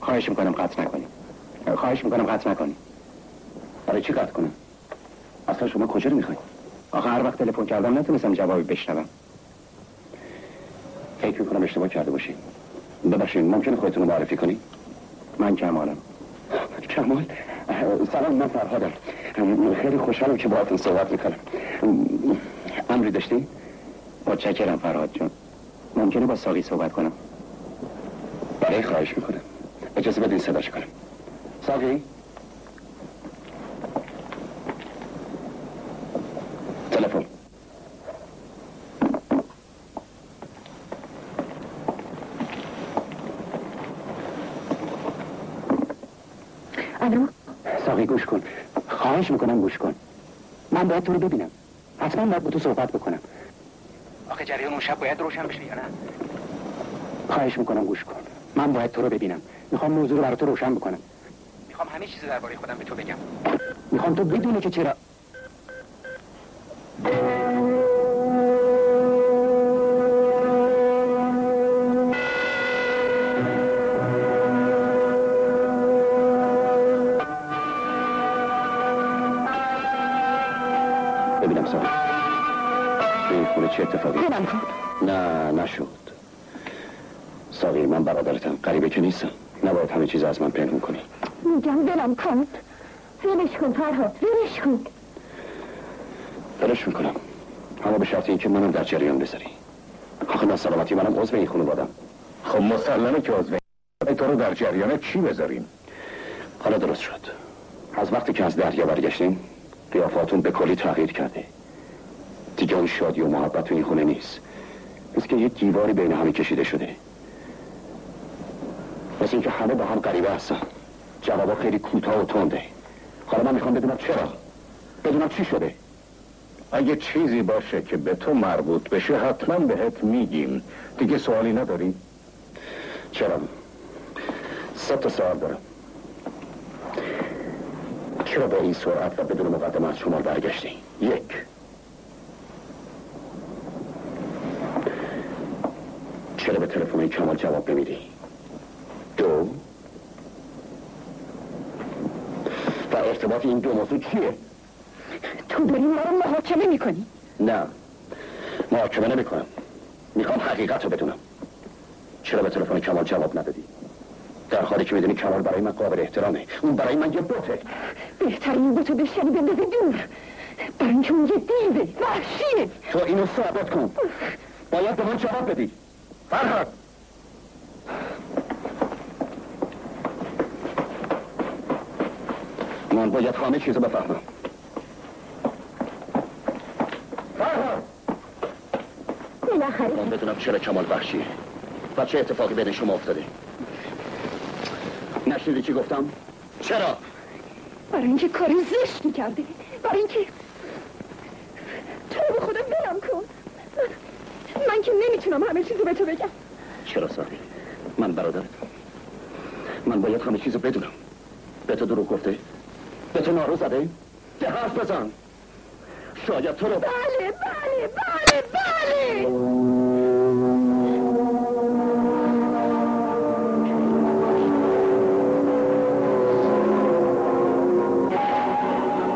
خواهش میکنم قطع نکنی. خواهش میکنم قطع نکنی. برای چی قطع کنم؟ اصلا شما کجا رو میخواید؟ آخه هر وقت تلفن کردم نتونستم جوابی بشنوم. فکر میکنم اشتباه کرده باشی. ببخشید ممکنه خودتون رو معرفی کنی؟ من کمالم. کمال؟ سلام، من فرهادم. خیلی خوشحالم که باهاتون صحبت میکنم. امری داشتی؟ متشکرم فرهاد جون. ممکنه با ساقی صحبت کنم؟ برای خواهش میکنم اجازه بدین صداش کنم. ساقی تلفن. الو ساقی گوش کن، خواهش میکنم گوش کن. من باید تو رو ببینم، حتما باید با تو صحبت بکنم. آخه جریان اون شب باید روشن بشه یا نه؟ خواهش میکنم گوش کن، من باید تو رو ببینم. میخوام موضوع رو برای تو روشن بکنم. میخوام همه چیز درباره خودم به تو بگم. میخوام تو بدونی که چرا. ببینم ساقی این خونه چه اتفاقی؟ بلم کن. نه نشد ساقی، من برادرتم، غریبه که نیستم. نباید همه چیز از من پنهون کنی. میگم بلم کن. ولش کن فرهاد، ولش کن. ولش میکنم، اما به شرط اینکه منم در جریان بذاری. آخه من سلامتی منم عضو این خانواده‌ام. خب مسلمه که عضو تو رو در جریان چی بذاریم؟ حالا درست شد. از وقتی که از دریا برگشتیم قیافاتون به کلی تغییر کرده. دیگه اون شادی و محبت تو این خونه نیست. مثل که یک دیواری بین همه کشیده شده. مثل اینکه همه با هم غریبه هستن. جوابا خیلی کوتاه و تنده. حالا من میخوام بدونم چرا، بدونم چی شده. اگه چیزی باشه که به تو مربوط بشه حتما بهت میگیم. دیگه سوالی نداری؟ چرا؟ 3 تا سوال دارم. چرا با این سرعت و بدون مقدمه از شمال برگشتی؟ 1. چرا به تلفن کمال جواب نمیدی؟ 2. و ارتباط این 2 موضوع چیه؟ تو داری ما رو محاکمه میکنی؟ نه محاکمه نمیکنم، میخوام حقیقت رو بدونم. چرا به تلفن کمال جواب ندادی؟ در حالی که میدونی کمال برای من قابل احترامه، اون برای من یه بوته. بهترین بوتو بشنی بندازه دور، برای اینکه اون یه دیوه وحشیه. تو اینو ثابت کن، باید به من جواب بدی. فرهاد من باید همه چیزو بفهمم. فرهاد بالاخره من بدونم چرا کمال وحشیه و چه اتفاقی بین شما افتاده. نشنیدی چی گفتم؟ چرا؟ برای اینکه کاری زشت میکرده، برای اینکه تو به خودم بلم کن. من که نمیتونم همه چیزو به تو بگم. چرا ساقی؟ من برادرتم، من باید همه چیزو بدونم. به تو دروغ گفته؟ به تو نارو زده؟ که حرف بزن. شاید تو رو بله بله بله بله.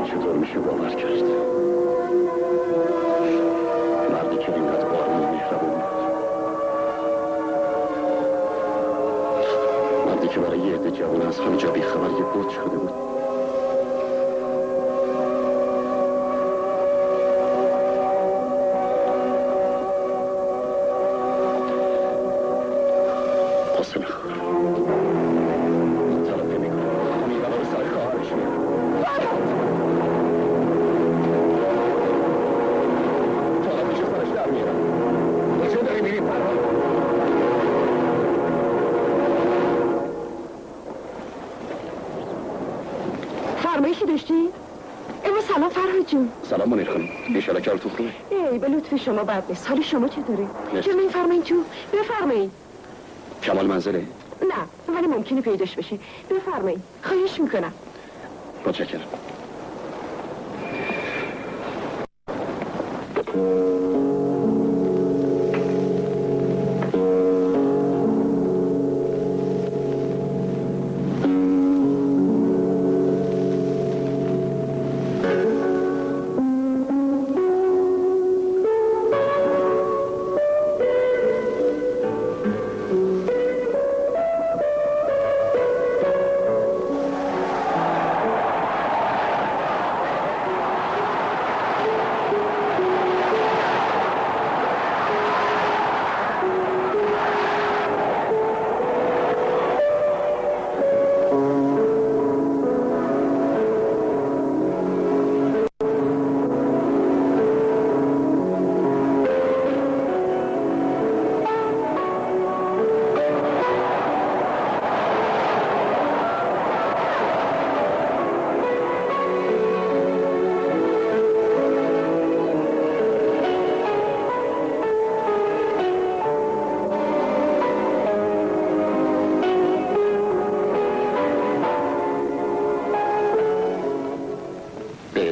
چطور میشه باور کرد؟ مردی که اینقدر آروم و مهربون بود، مردی که برای یه عده جوان از همه جا بیخبر یه بت شده بود. پاسه نخور، تلافی میکنم، همین بلا رو سر خواهرش میارم. تلافیش سرش در میارم. کجا داری میری فرهاد؟ فرمایشی داشتی؟ امروز سلام فرهاد جون. سلام منیر خانم، انشالله که حالتون خوبه. ای به لطف شما بد نیست. حال شما چطوره؟ مرسی. چه میفرمایید جو؟ بفرمایید. کمال منزله؟ نه ولی ممکنه پیداش بشه. بفرمایید، خواهش میکنم. متشکرم.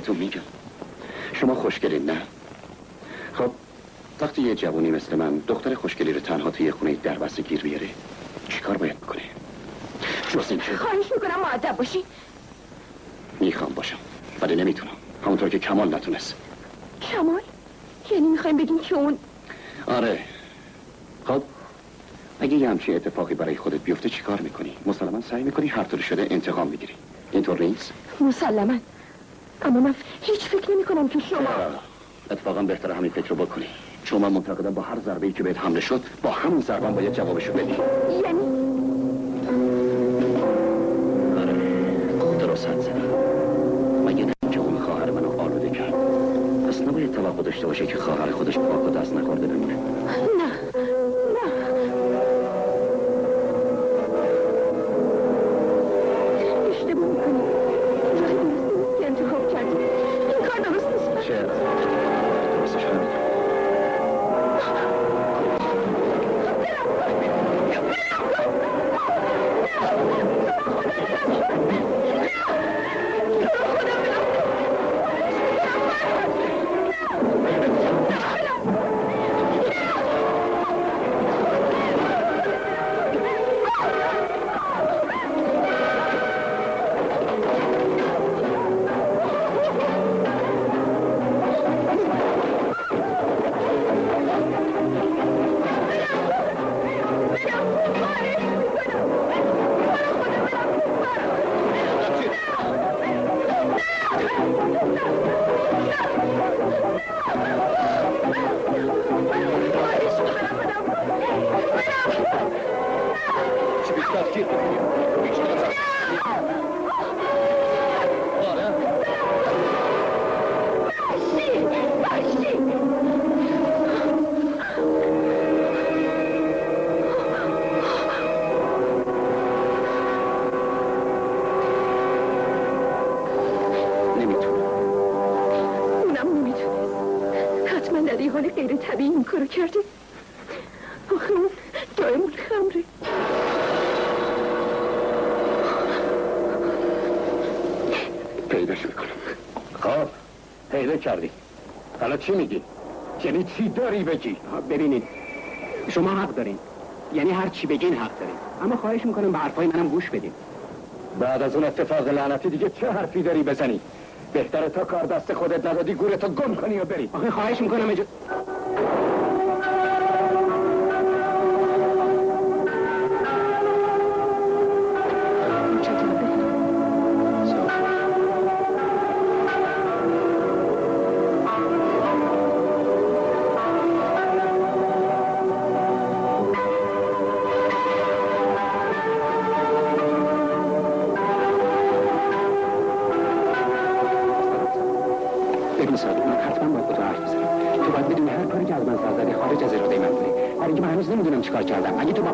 بهتون میگم. شما خوشگلین نه؟ خب وقتی یه جوونی مثل من دختر خوشگلی رو تنها توی خونه در بسته گیر بیاره چیکار باید بکنه؟ جز این که خواهش میکنم مؤدب باشی. میخوام باشم ولی نمیتونم، همونطور که کمال نتونست. کمال؟ یعنی میخوایم بگیم که اون... آره. خب اگه یه همچین اتفاقی برای خودت بیفته چی کار میکنی؟ مسلما سعی میکنی هر طور شده انتقام بگیری، اینطور نیست؟ مسلما. اما من هیچ فکر نمی کنم که شما... اتفاقا بهتره همین فکر رو بکنی، چون من معتقدم با هر ضربه‌ای که بهت حمله شد با همون ضربه باید جوابشو بدی. یعنی؟ آره درست حد زدی. مگه نه که اون خواهر منو آلوده کرد؟ پس نباید توقع داشته باشه که خواهر خودش پاک و دست نخورده بمونه. نه اشتباه میکنی. راه درستی نیست که انتخاب کردی. این کار درست نیست. چرا؟ درستش همین. کردی آخه اون دائمون خمره. پیداش میکنم. خب پیدا کردی، حالا چی میگی؟ یعنی چی داری بگی؟ ببینید شما حق دارین، یعنی هر چی بگین حق دارین، اما خواهش میکنم به حرفای منم گوش بدین. بعد از اون اتفاق لعنتی دیگه چه حرفی داری بزنی؟ بهتره تا کار دست خودت ندادی گورتو گم کنی و بری. آخه خواهش میکنم چیکار کردم؟ اگه تو با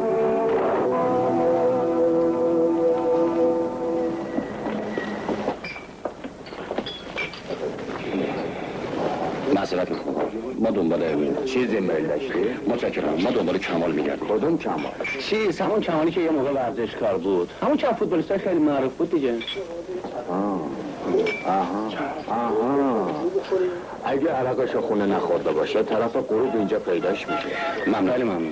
معذرت میخوام، ما دنبال چیزی میل داشتی؟ متشکرم، ما دنبال کمال میگردیم. کدوم کمال؟ چیز همون کمالی که یه موقع ورزشکار بود، همون که فوتبالیستای خیلی معروف بود دیگه. آها اگه عرقشو خونه نخورده باشه طرف غروب اینجا پیداش میشه. ممنونم.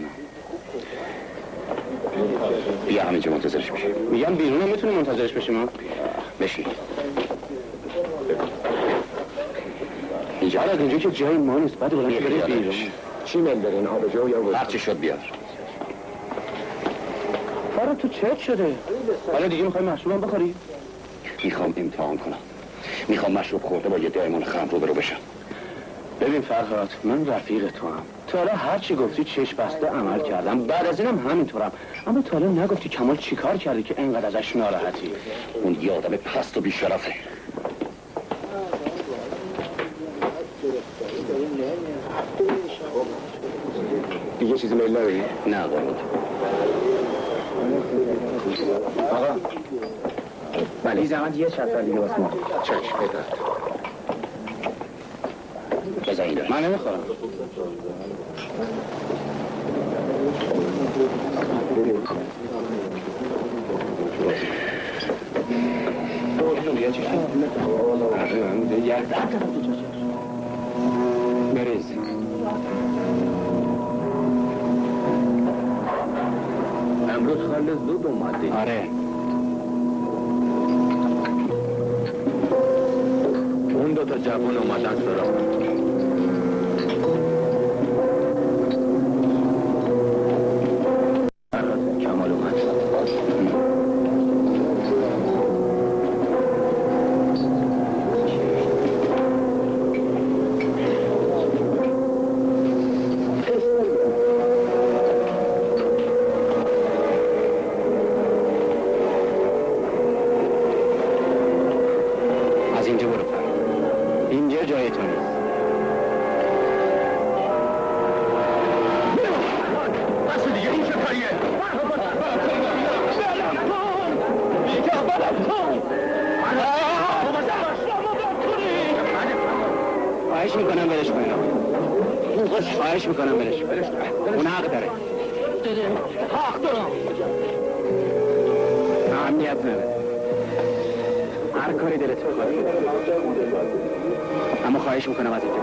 بیا همینجا منتظرش بشی. میگم بیرون هم میتونی منتظرش بشیم ها؟ بشی. اینجا از اینجا که جای ما نیست، بعد بلند بریم بیرون. چی میل دارین؟ آبجو یا ویسکی؟ هرچی شد بیار. فرا تو چت شده؟ حالا دیگه میخوای مشروبم بخوری؟ میخوام امتحان کنم. میخوام مشروب خورده با یه دایمان خمر روبرو بشم. ببین فرهاد، من رفیق تو هم. تا حالا هر چی گفتی چشم بسته عمل کردم، بعد از اینم همینطورم. اما تا حالا نگفتی کمال چی کار کردی که اینقدر ازش ناراحتی؟ اون یه آدم پست و بیشرفه. دیگه چیزی میل نداری؟ نه قربونت. آقا بله زمان یه شرط دیگه واسه ما. چشم پیدا. بزن این من نمیخورم. بیا چشم بریز امروز خالص زود اومدی. آره اون دو تا جوان اومدن سراغ. کمال اومد. از اینجا برو پر. اینجا جای تو نیست. بس دیگه این چه کاریه؟ خواهش میکنم برش کنم. خواهش میکنم برش کنم. اون حق داره. حق دارم. اهمیت نداره. هر کاری دلت بخواد. اما خواهش میکنم از اینجا.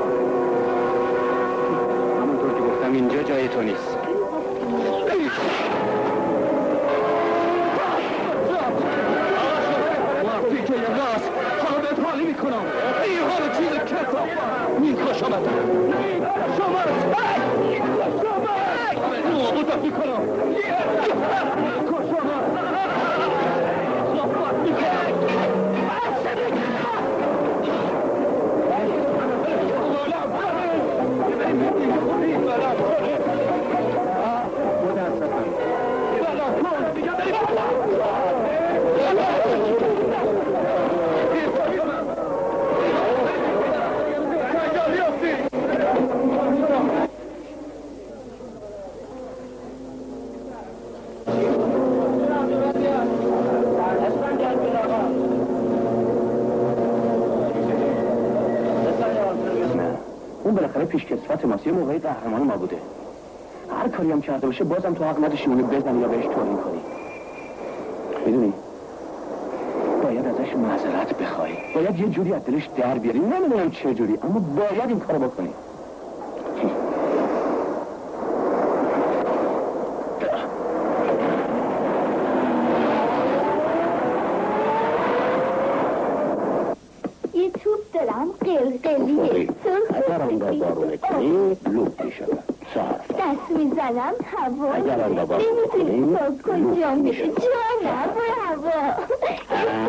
همونطور که گفتم اینجا جای تو نیست. پیکه راست حالا بهت حالی میکنم. این حالا چیز کسافت میکشمت. نابودت میکنم. اون بالاخره پیشکسوت ماست، یه موقعی قهرمان ما بوده. هر کاری هم کرده باشه بازم تو حق نداشتی اونو بزنی یا بهش توهین کنی. میدونی باید ازش معذرت بخوای، باید یه جوری از دلش در بیاری. نمیدونم چه جوری، اما باید این کارو بکنی. یه توپ دارم قلقلیه اگر آن را بارونه کنی لوب می شود. دست میزنم هوا اگر آن را بارونه نمیتونی کنی با کجا میشه جانم هوا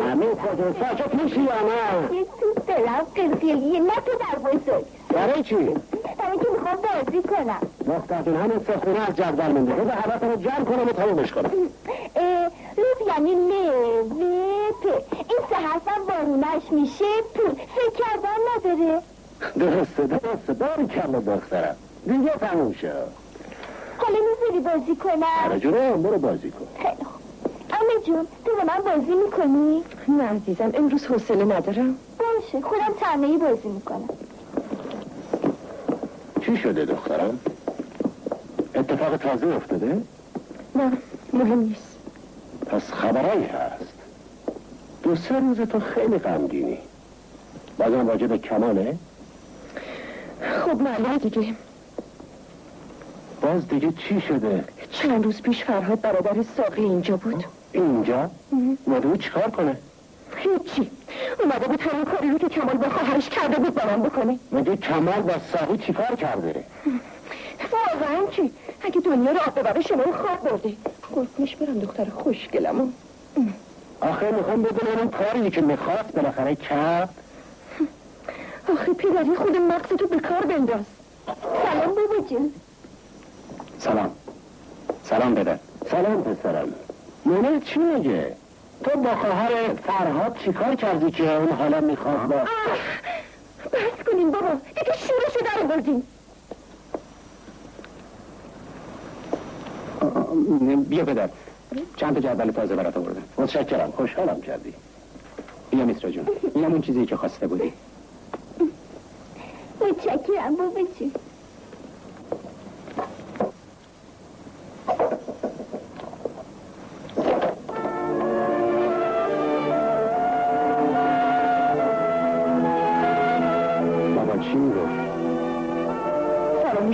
همین خودم ساکت میشی یا نه؟ یه توپ دارم قلقلیه نه پدر بزرگ. برای چی؟ برای که میخوام بازی کنم. دخترتون همین سه خونه از جدول مونده. بذار حواسم رو جمع کنم و تمومش کنم. لوب یعنی پ این سه حرفم بارونش میشه پول. فکر کردن نداره. درسته باری کلا دخترم دیگه تموم شد. حالا میذاری بازی کنم؟ آره جونم برو بازی کن. خیلی خوب. عمه جون تو با من بازی میکنی؟ نه عزیزم امروز حوصله ندارم. باشه خودم تنهایی بازی میکنم. چی شده دخترم؟ اتفاق تازه افتاده؟ نه مهم نیست. پس خبرایی هست. 2-3 روز تو خیلی غمگینی. بازم واجب کماله؟ خب معلومه دیگه. باز دیگه چی شده؟ چند روز پیش فرهاد برادر ساقی اینجا بود. اینجا؟ اومده بود چیکار کنه؟ هیچی. اومده بود همین کاری رو که کمال با خواهرش کرده بود با من بکنه. مگه کمال با ساقی چیکار کرده؟ واقعا چی؟ اگه دنیا رو آب ببره شما رو خواب برده. قربونش برم دختر خوشگلمو. آخه میخوام بدونم اون کاری که میخواست بالاخره کرد. آخه پدری خود مغزتو به کار بنداز. سلام بابا جون. سلام پدر. سلام پسرم. مونه چی میگه؟ تو با خواهر فرهاد چیکار کردی که اون حالا میخواد با بس کنیم بابا دیگه شورشو در آوردیم. بیا پدر چند تا جدول تازه برات آوردم. متشکرم خوشحالم کردی. بیا میسرا جون این همون چیزی که خواسته بودی. متشکرم بابا جون.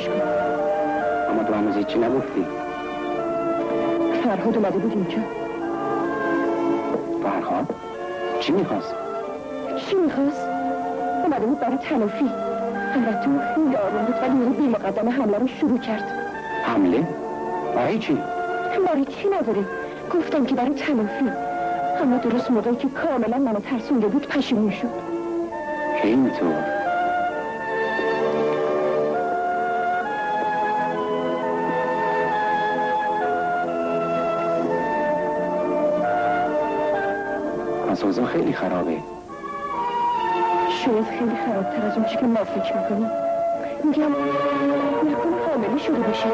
گوش کن. اما تو هنوز هیچی نگفتی. فرهاد اومده بود اینجا. فرهاد؟ چی میخواست؟ چی میخواست؟ اومده بود برای تلافی. البته او خیلی آروم بود ولی او بی مقدمه حمله رو شروع کرد. حمله؟ برای چی؟ برای چی نداره؟ گفتم که برای تلافی. اما درست موقعی که کاملا منو ترسونده بود پشیمون شد. که اینطور؟ پس اوضاع خیلی خرابه. شاید خیلی خرابتر از اون چی که ما فکر میکنیم. میگم نکنه حامله شده بشه.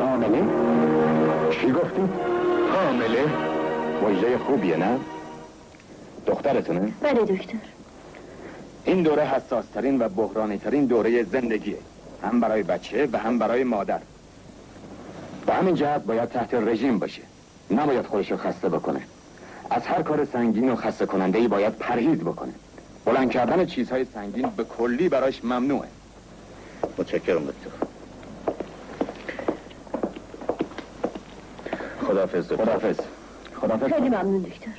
حامله؟ چی گفتی؟ حامله؟ مژده خوبیه نه؟ دخترتونه؟ بله دکتر. این دوره حساسترین و بحرانی ترین دوره زندگیه، هم برای بچه و هم برای مادر. به همین جهت باید تحت رژیم باشه، نباید خودشو خسته بکنه. از هر کار سنگین و خسته کننده‌ای باید پرهیز بکنه. بلند کردن چیزهای سنگین به کلی براش ممنوعه. متشکرم دکتر. خداحافظ دکتر. خداحافظ. خداحافظ. خیلی ممنون دکتر.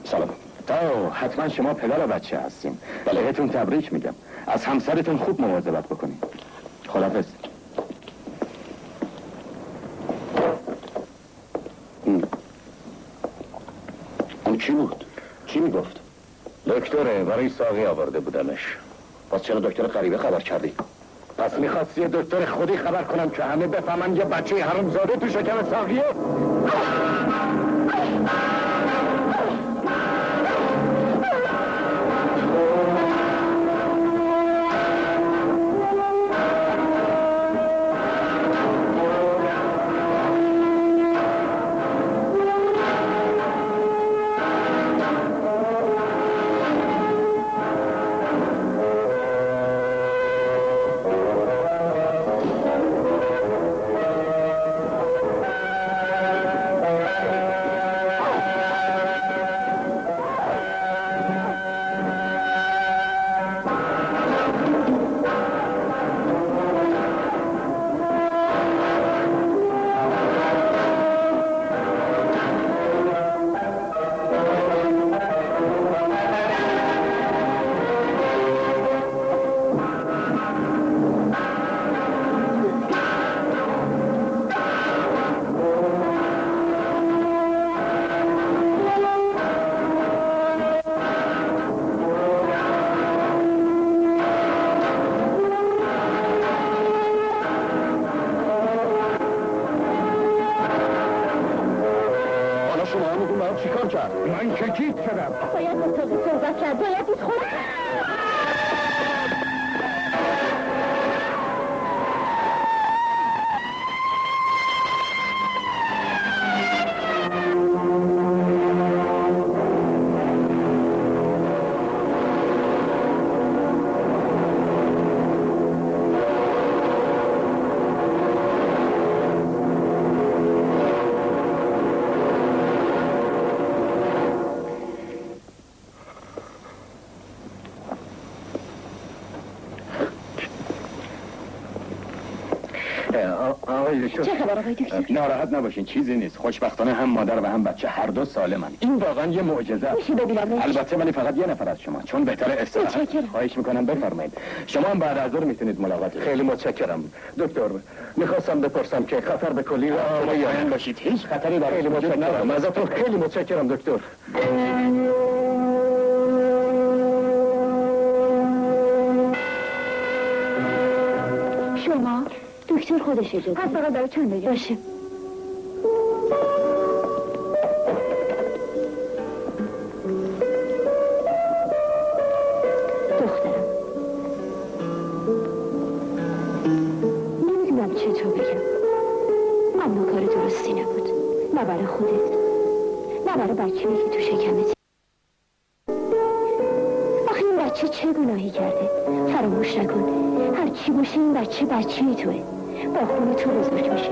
سلام. حتما شما پدر بچه هستیم. بهتون تبریک میگم. از همسرتون خوب مواظبت بکنید. خداحافظ. اون چی بود؟ چی میگفت؟ دکتره، برای ساقی آورده بودمش. پس چرا دکتر غریبه خبر کردی؟ پس میخواستی یه دکتر خودی خبر کنم که همه بفهمن یه بچه حرومزاده تو شکم ساقیه؟ من که گیت شدم. باید با تو صحبت کرد. باید بیت خود. چه خبر آقای دکتر؟ ناراحت نباشین، چیزی نیست. خوشبختانه هم مادر و هم بچه هر دو سالمن. این واقعا یه معجزه. میشه ببینم؟ البته ولی فقط یه نفر از شما، چون بهتره استراحت. خواهش میکنم بفرمایید. شما هم بعد از ظهر میتونید ملاقات. خیلی متشکرم دکتر. میخواستم بپرسم که خطر به کلی را شما یاد باشید. هیچ خطری برای خیلی متشکرم. ازتون خیلی متشکرم دکتر. شما دکتر خودش اجازه پس فقط برای چند دقیقه باشه. دخترم نمیدونم چطور بگم، اما کار درستی نبود. نه برای خودت نه برای بچه‌ای که تو شکمت. آخه این بچه چه گناهی کرده؟ فراموش نکن هر چی باشه این بچه بچه‌ی توه، با خون تو بزرگ میشه،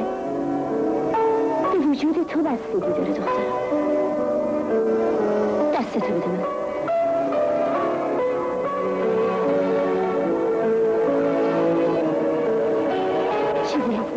به وجود تو بستگی داره دخترم. دستتو بده من. چیزی هست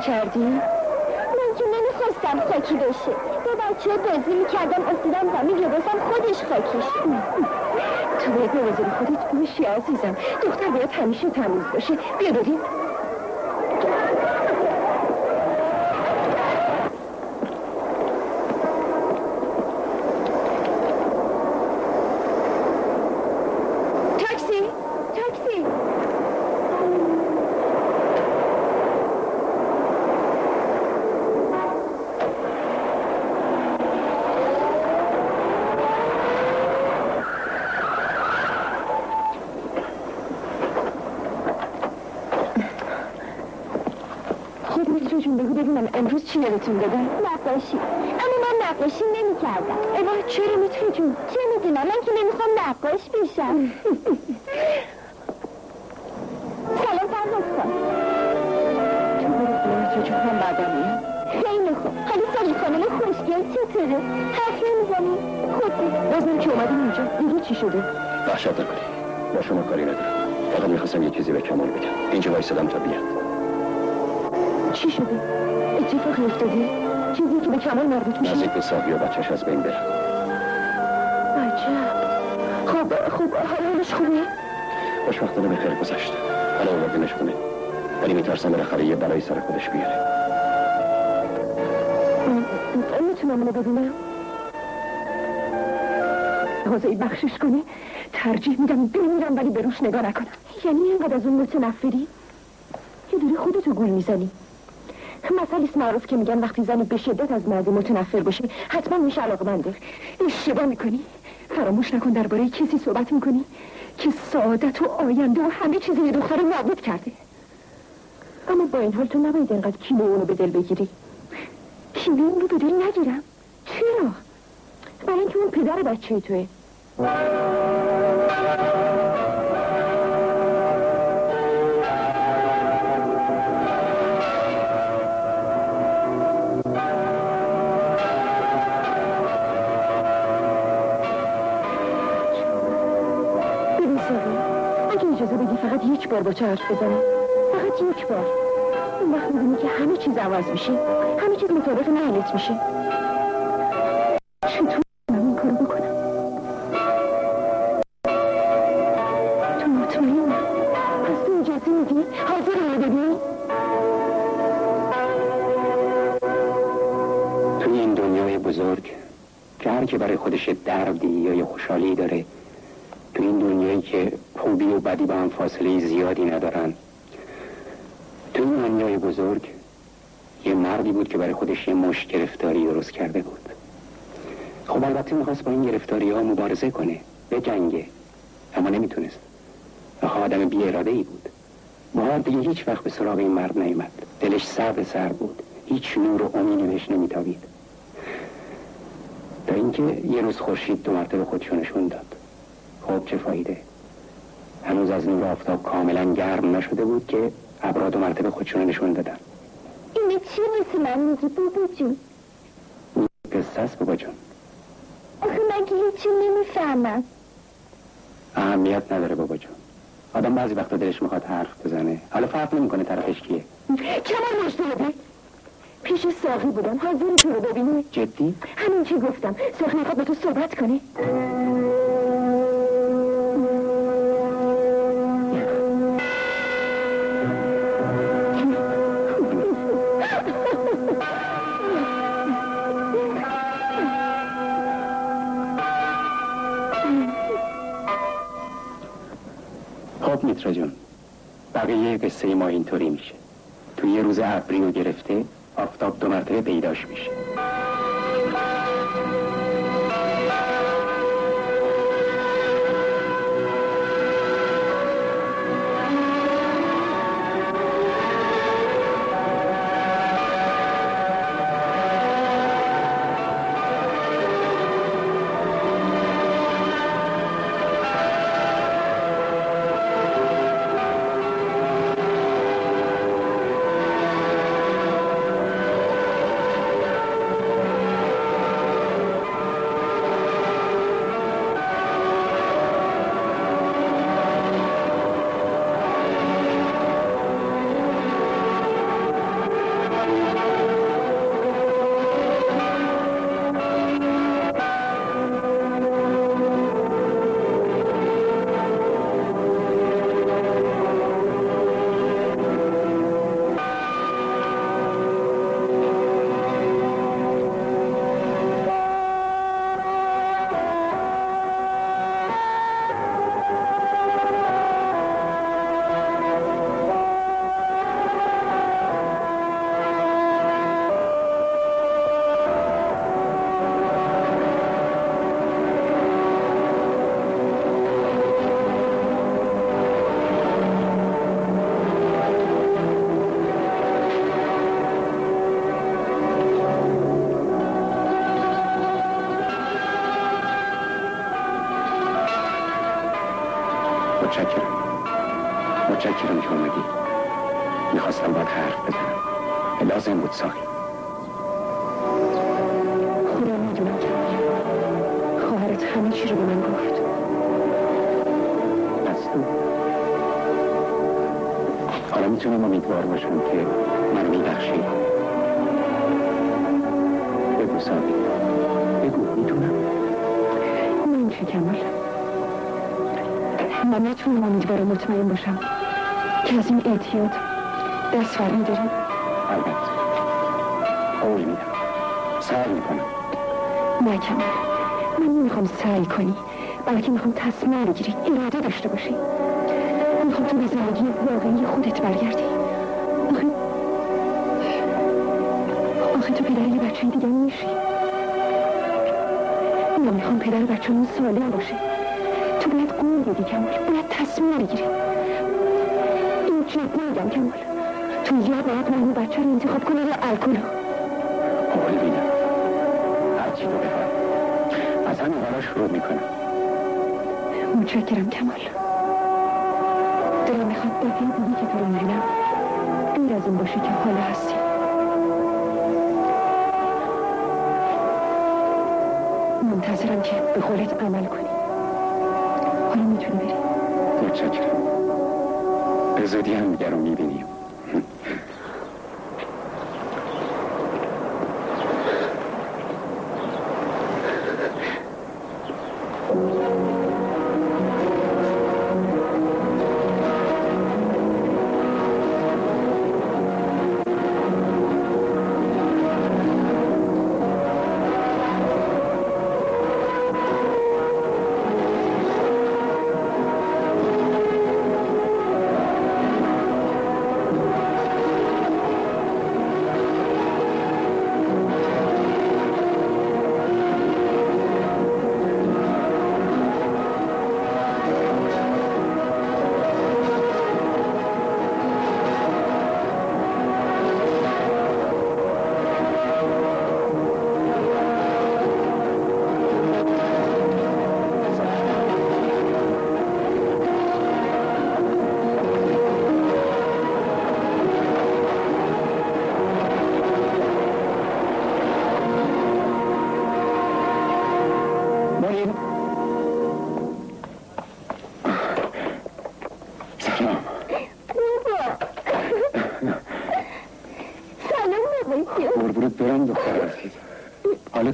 کردی؟ من که نمیخواستم خاکی بشه. با بچه ها بازی میکردم افتادم زمین لباسم خودش خاکی شد. تو باید مواظب خودت باشی عزیزم. دختر باید همیشه تمیز باشه. بیا بریم. امروز چی یادتون دادن؟ نقاشی. اما من نقاشی نمی کردم. ایوه چرا میتونی جون؟ چه میدونم من که نمیخوام نقاش بشم. سلام فرهاد خان. تو برو خونه جون هم بعدم میام. خیلی خوب. حالا سالی خانم خوشگل چطوره؟ حرف نمیزنی؟ خودی بازم که اومدیم اینجا دیگه چی شده؟ وحشت نکنی. با شما کاری ندارم. فقط میخواستم یه چیزی به کمال بگم. اینجا وایسادم تا بیاد. چی شده؟ اتفاقی افتاده؟ چیزی که به کمال مربوط میشه؟ نزدیک به صافی و بچه‌ش از بین برم. عجب. خب حالش خوبه؟ خوشبختانه به خیر گذشت. حالا آوردنش خونه. ولی میترسم بالاخره یه بلایی سر خودش بیاره. میتونم اونو ببینم؟ حاضری بخشش کنی؟ ترجیح میدم بمیرم ولی به روش نگاه نکنم. یعنی اینقدر از اون متنفری؟ که داری خودتو گول میزنی. مثل است معروف که میگن وقتی زنی به شدت از مردی متنفر باشه حتما میشه علاقمنده. اشتباه میکنی. فراموش نکن درباره کسی صحبت میکنی که سعادت و آینده و همه چیزی یه دختر نابود کرده. اما با این حال تو نباید اینقدر کینه اونو به دل بگیری. کینه اونو به دل نگیرم. چرا؟ برای اینکه اون پدر بچه توه. فقط یک بار با چه حرف بزنم. فقط یک بار. اون وقت میدونی که همه چیز عوض میشه. همه چیز مطابق نهلت میشه. چطور من این کارو بکنم؟ تو مطمئنی؟ پس تو اجازه میدی؟ حاضر رو ببینی؟ توی این دنیای بزرگ که هر که برای خودش دردی یا یه خوشحالی داره، تو این دنیایی که خوبی و بدی با هم فاصله زیادی ندارن، تو این دنیای بزرگ یه مردی بود که برای خودش یه مشت گرفتاری درست کرده بود. خب البته میخواست با این گرفتاری ها مبارزه کنه، به جنگه، اما نمیتونست. آخه آدم بی اراده ای بود. بهار دیگه هیچ وقت به سراغ این مرد نیامد. دلش سر به سر بود، هیچ نور و امیدی بهش نمیتابید، تا اینکه یه روز خورشید 2 مرتبه خودشو نشون داد. خب چه فایده؟ هنوز از نور آفتاب کاملا گرم نشده بود که ابرها 2 مرتبه خودشون نشون دادن. اینه چی مثل من میگی بابا جون؟ قصه است بابا جون. آخه من که هیچی نمیفهمم. اهمیت نداره بابا جون. آدم بعضی وقتا دلش میخواد حرف بزنه، حالا فرق نمیکنه طرفش کیه. کمال مشته بده. پیش ساقی بودم، حاضری تو رو ببینی؟ جدی؟ همین که گفتم. ساقی میخواد با تو صحبت کنی. خب میترا جون، بقیه قصه ما اینطوری میشه. تو یه روز ابری رو گرفته، آفتاب 2 مرتبه پیداش میشه. متشکرم که اومدی. میخواستم باید حرف بزنم، لازم بود ساقی. خدا میدونم کمال، خواهرت همه چی رو به من گفت. پس تو حالا میتونم امیدوار باشم که منو میبخشی. بگو ساقی، بگو. میتونم؟ من چه کمال؟ من نتونم امیدوار مطمئن باشم که از این اعتیاد دست فر میداریم. البته قول میدم، سعی میکنم. نه کمال، من نمیخوام سعی کنی، بلکه میخوام تصمیم بگیری، اراده داشته باشی. میخوام تو به زندگی واقعی خودت برگردی. آخه تو پدر یه بچه دیگه میشی. من میخوام پدر بچه اون سالم باشه. تو باید قول بدی کمال، باید تصمیم بگیری. این جد نگم کمال، تو یا باید من اون بچه رو انتخاب کنه یا الکل. قول میدم، هرچی تو بخواد. از همین حالا شروع میکنم. متشکرم کمال. دلم میخواد دفعه دیگه که تو رو میبینم غیر از این باشه که حالا هستی. منتظرم که به قولت عمل کنی. حالا میتونی بری. متشکرم. به زودی هم دیگر رو میبینیم.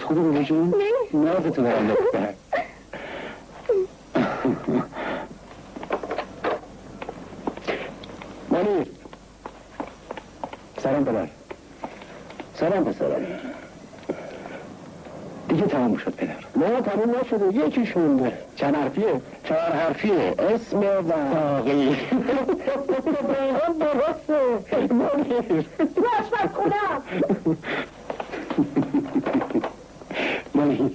خوبی میگه جون؟ نه نازتو برم دختر. منیر سلام پدر. سلام پسرم. دیگه تمام شد پدر. نه تمام نشده، یکیش مونده. چند حرفیه؟ 4 حرفیه. اسم و ساقی. هم درسته. منیر آشپز خونم. منیر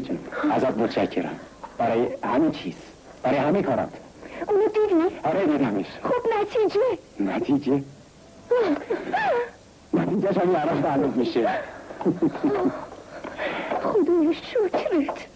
جون ازت متشکرم برای همه چیز، برای همه کارات. اونو دیدی؟ آره دیدمش. خب نتیجه نتیجهش هم الان معلوم میشه. خدای شکرت.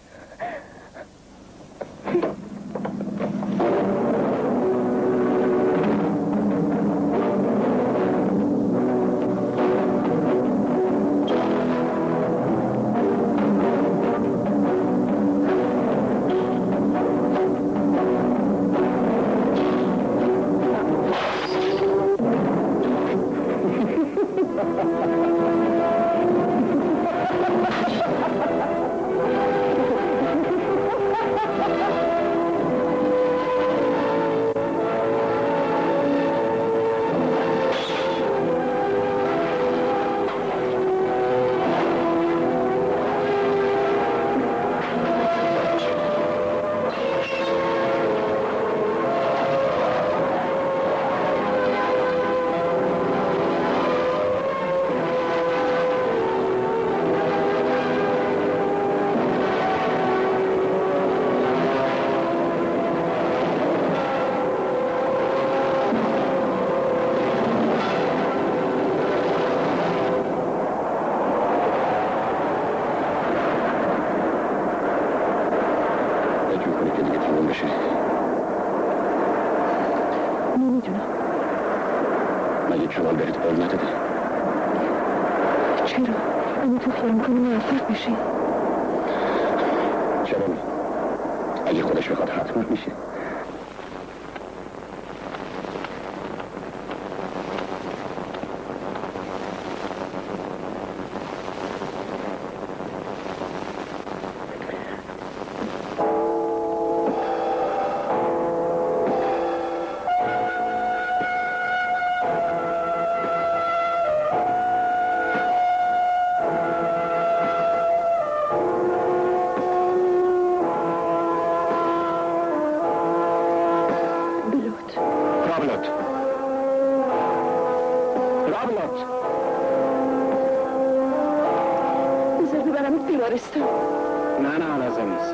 نه لازم نیست.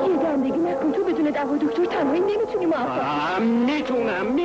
یه دندگی نکن، تو بدون دوا دکتر تنهایی نمیتونی موفق. میتونم.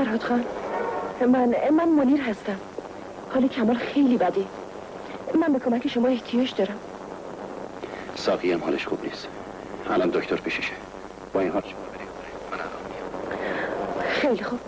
فرهاد خان، من منیر هستم. حال کمال خیلی بده. من به کمک شما احتیاج دارم. ساقی هم حالش خوب نیست. الان دکتر پیششه. با این حال شما بریم. من الان میام. خیلی خوب.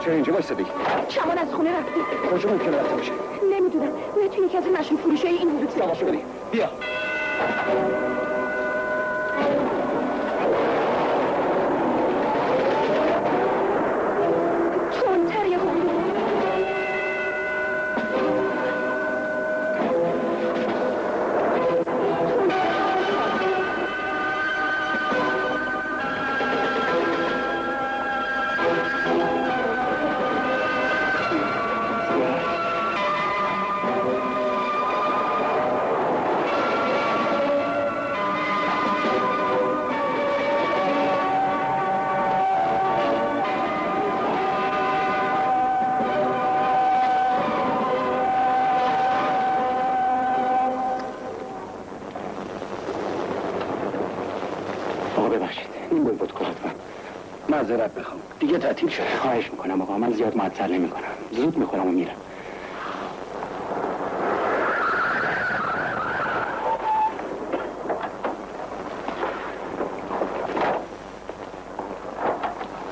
چرا اینجا وایسادی؟ کمال از خونه رفته. کجا ممکنه رفته باشه؟ نمیدونم. باید توی یکی از مشروب فروشای این حدود سواشو بدی. بیا. تندتر یه خوب. معذرت بخوام. دیگه تعطیل شده. خواهش میکنم آقا، من زیاد معطل نمیکنم. زود میخورم و میرم.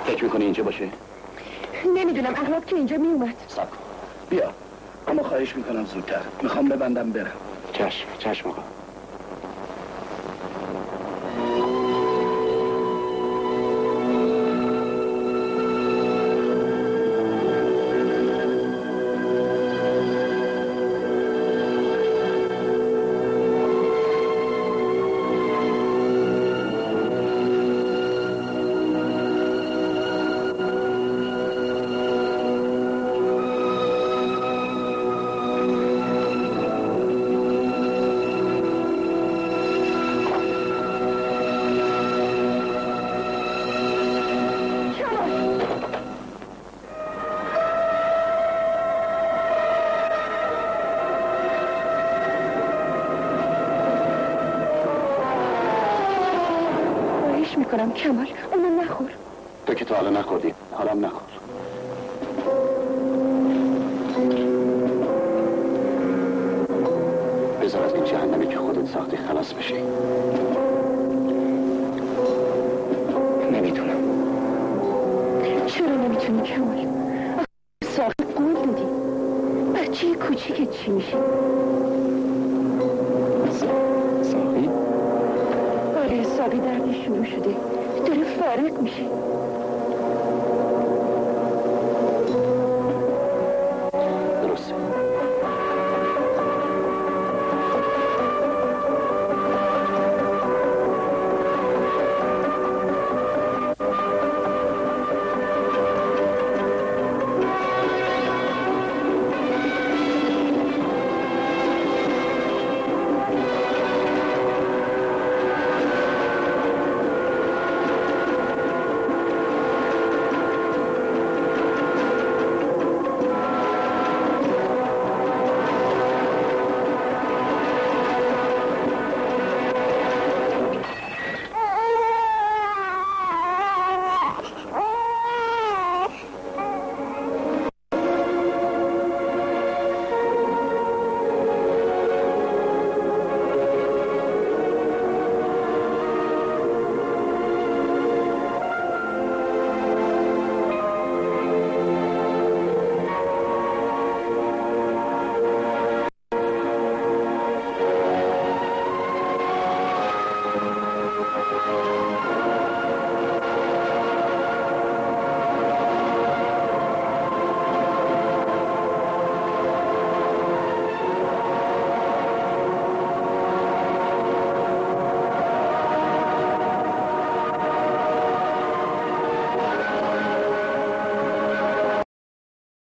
فکر میکنی اینجا باشه؟ نمیدونم. اغلب که اینجا میومد. صبر کن. بیا. اما خواهش میکنم زودتر. میخوام ببندم برم. چشم آقا. میکنم کمال اونو نخور. تو که تا حالا نخوردی، حالم نخور. بذار از این جهنمی که خودت ساختی خلاص بشی. نمیتونم. چرا نمیتونی کمال؟ ساقی قول دادی. بچه کوچیکت چی میشه؟ ساقی؟ آره ساقی دردش شروع شده. داره فارغ میشه.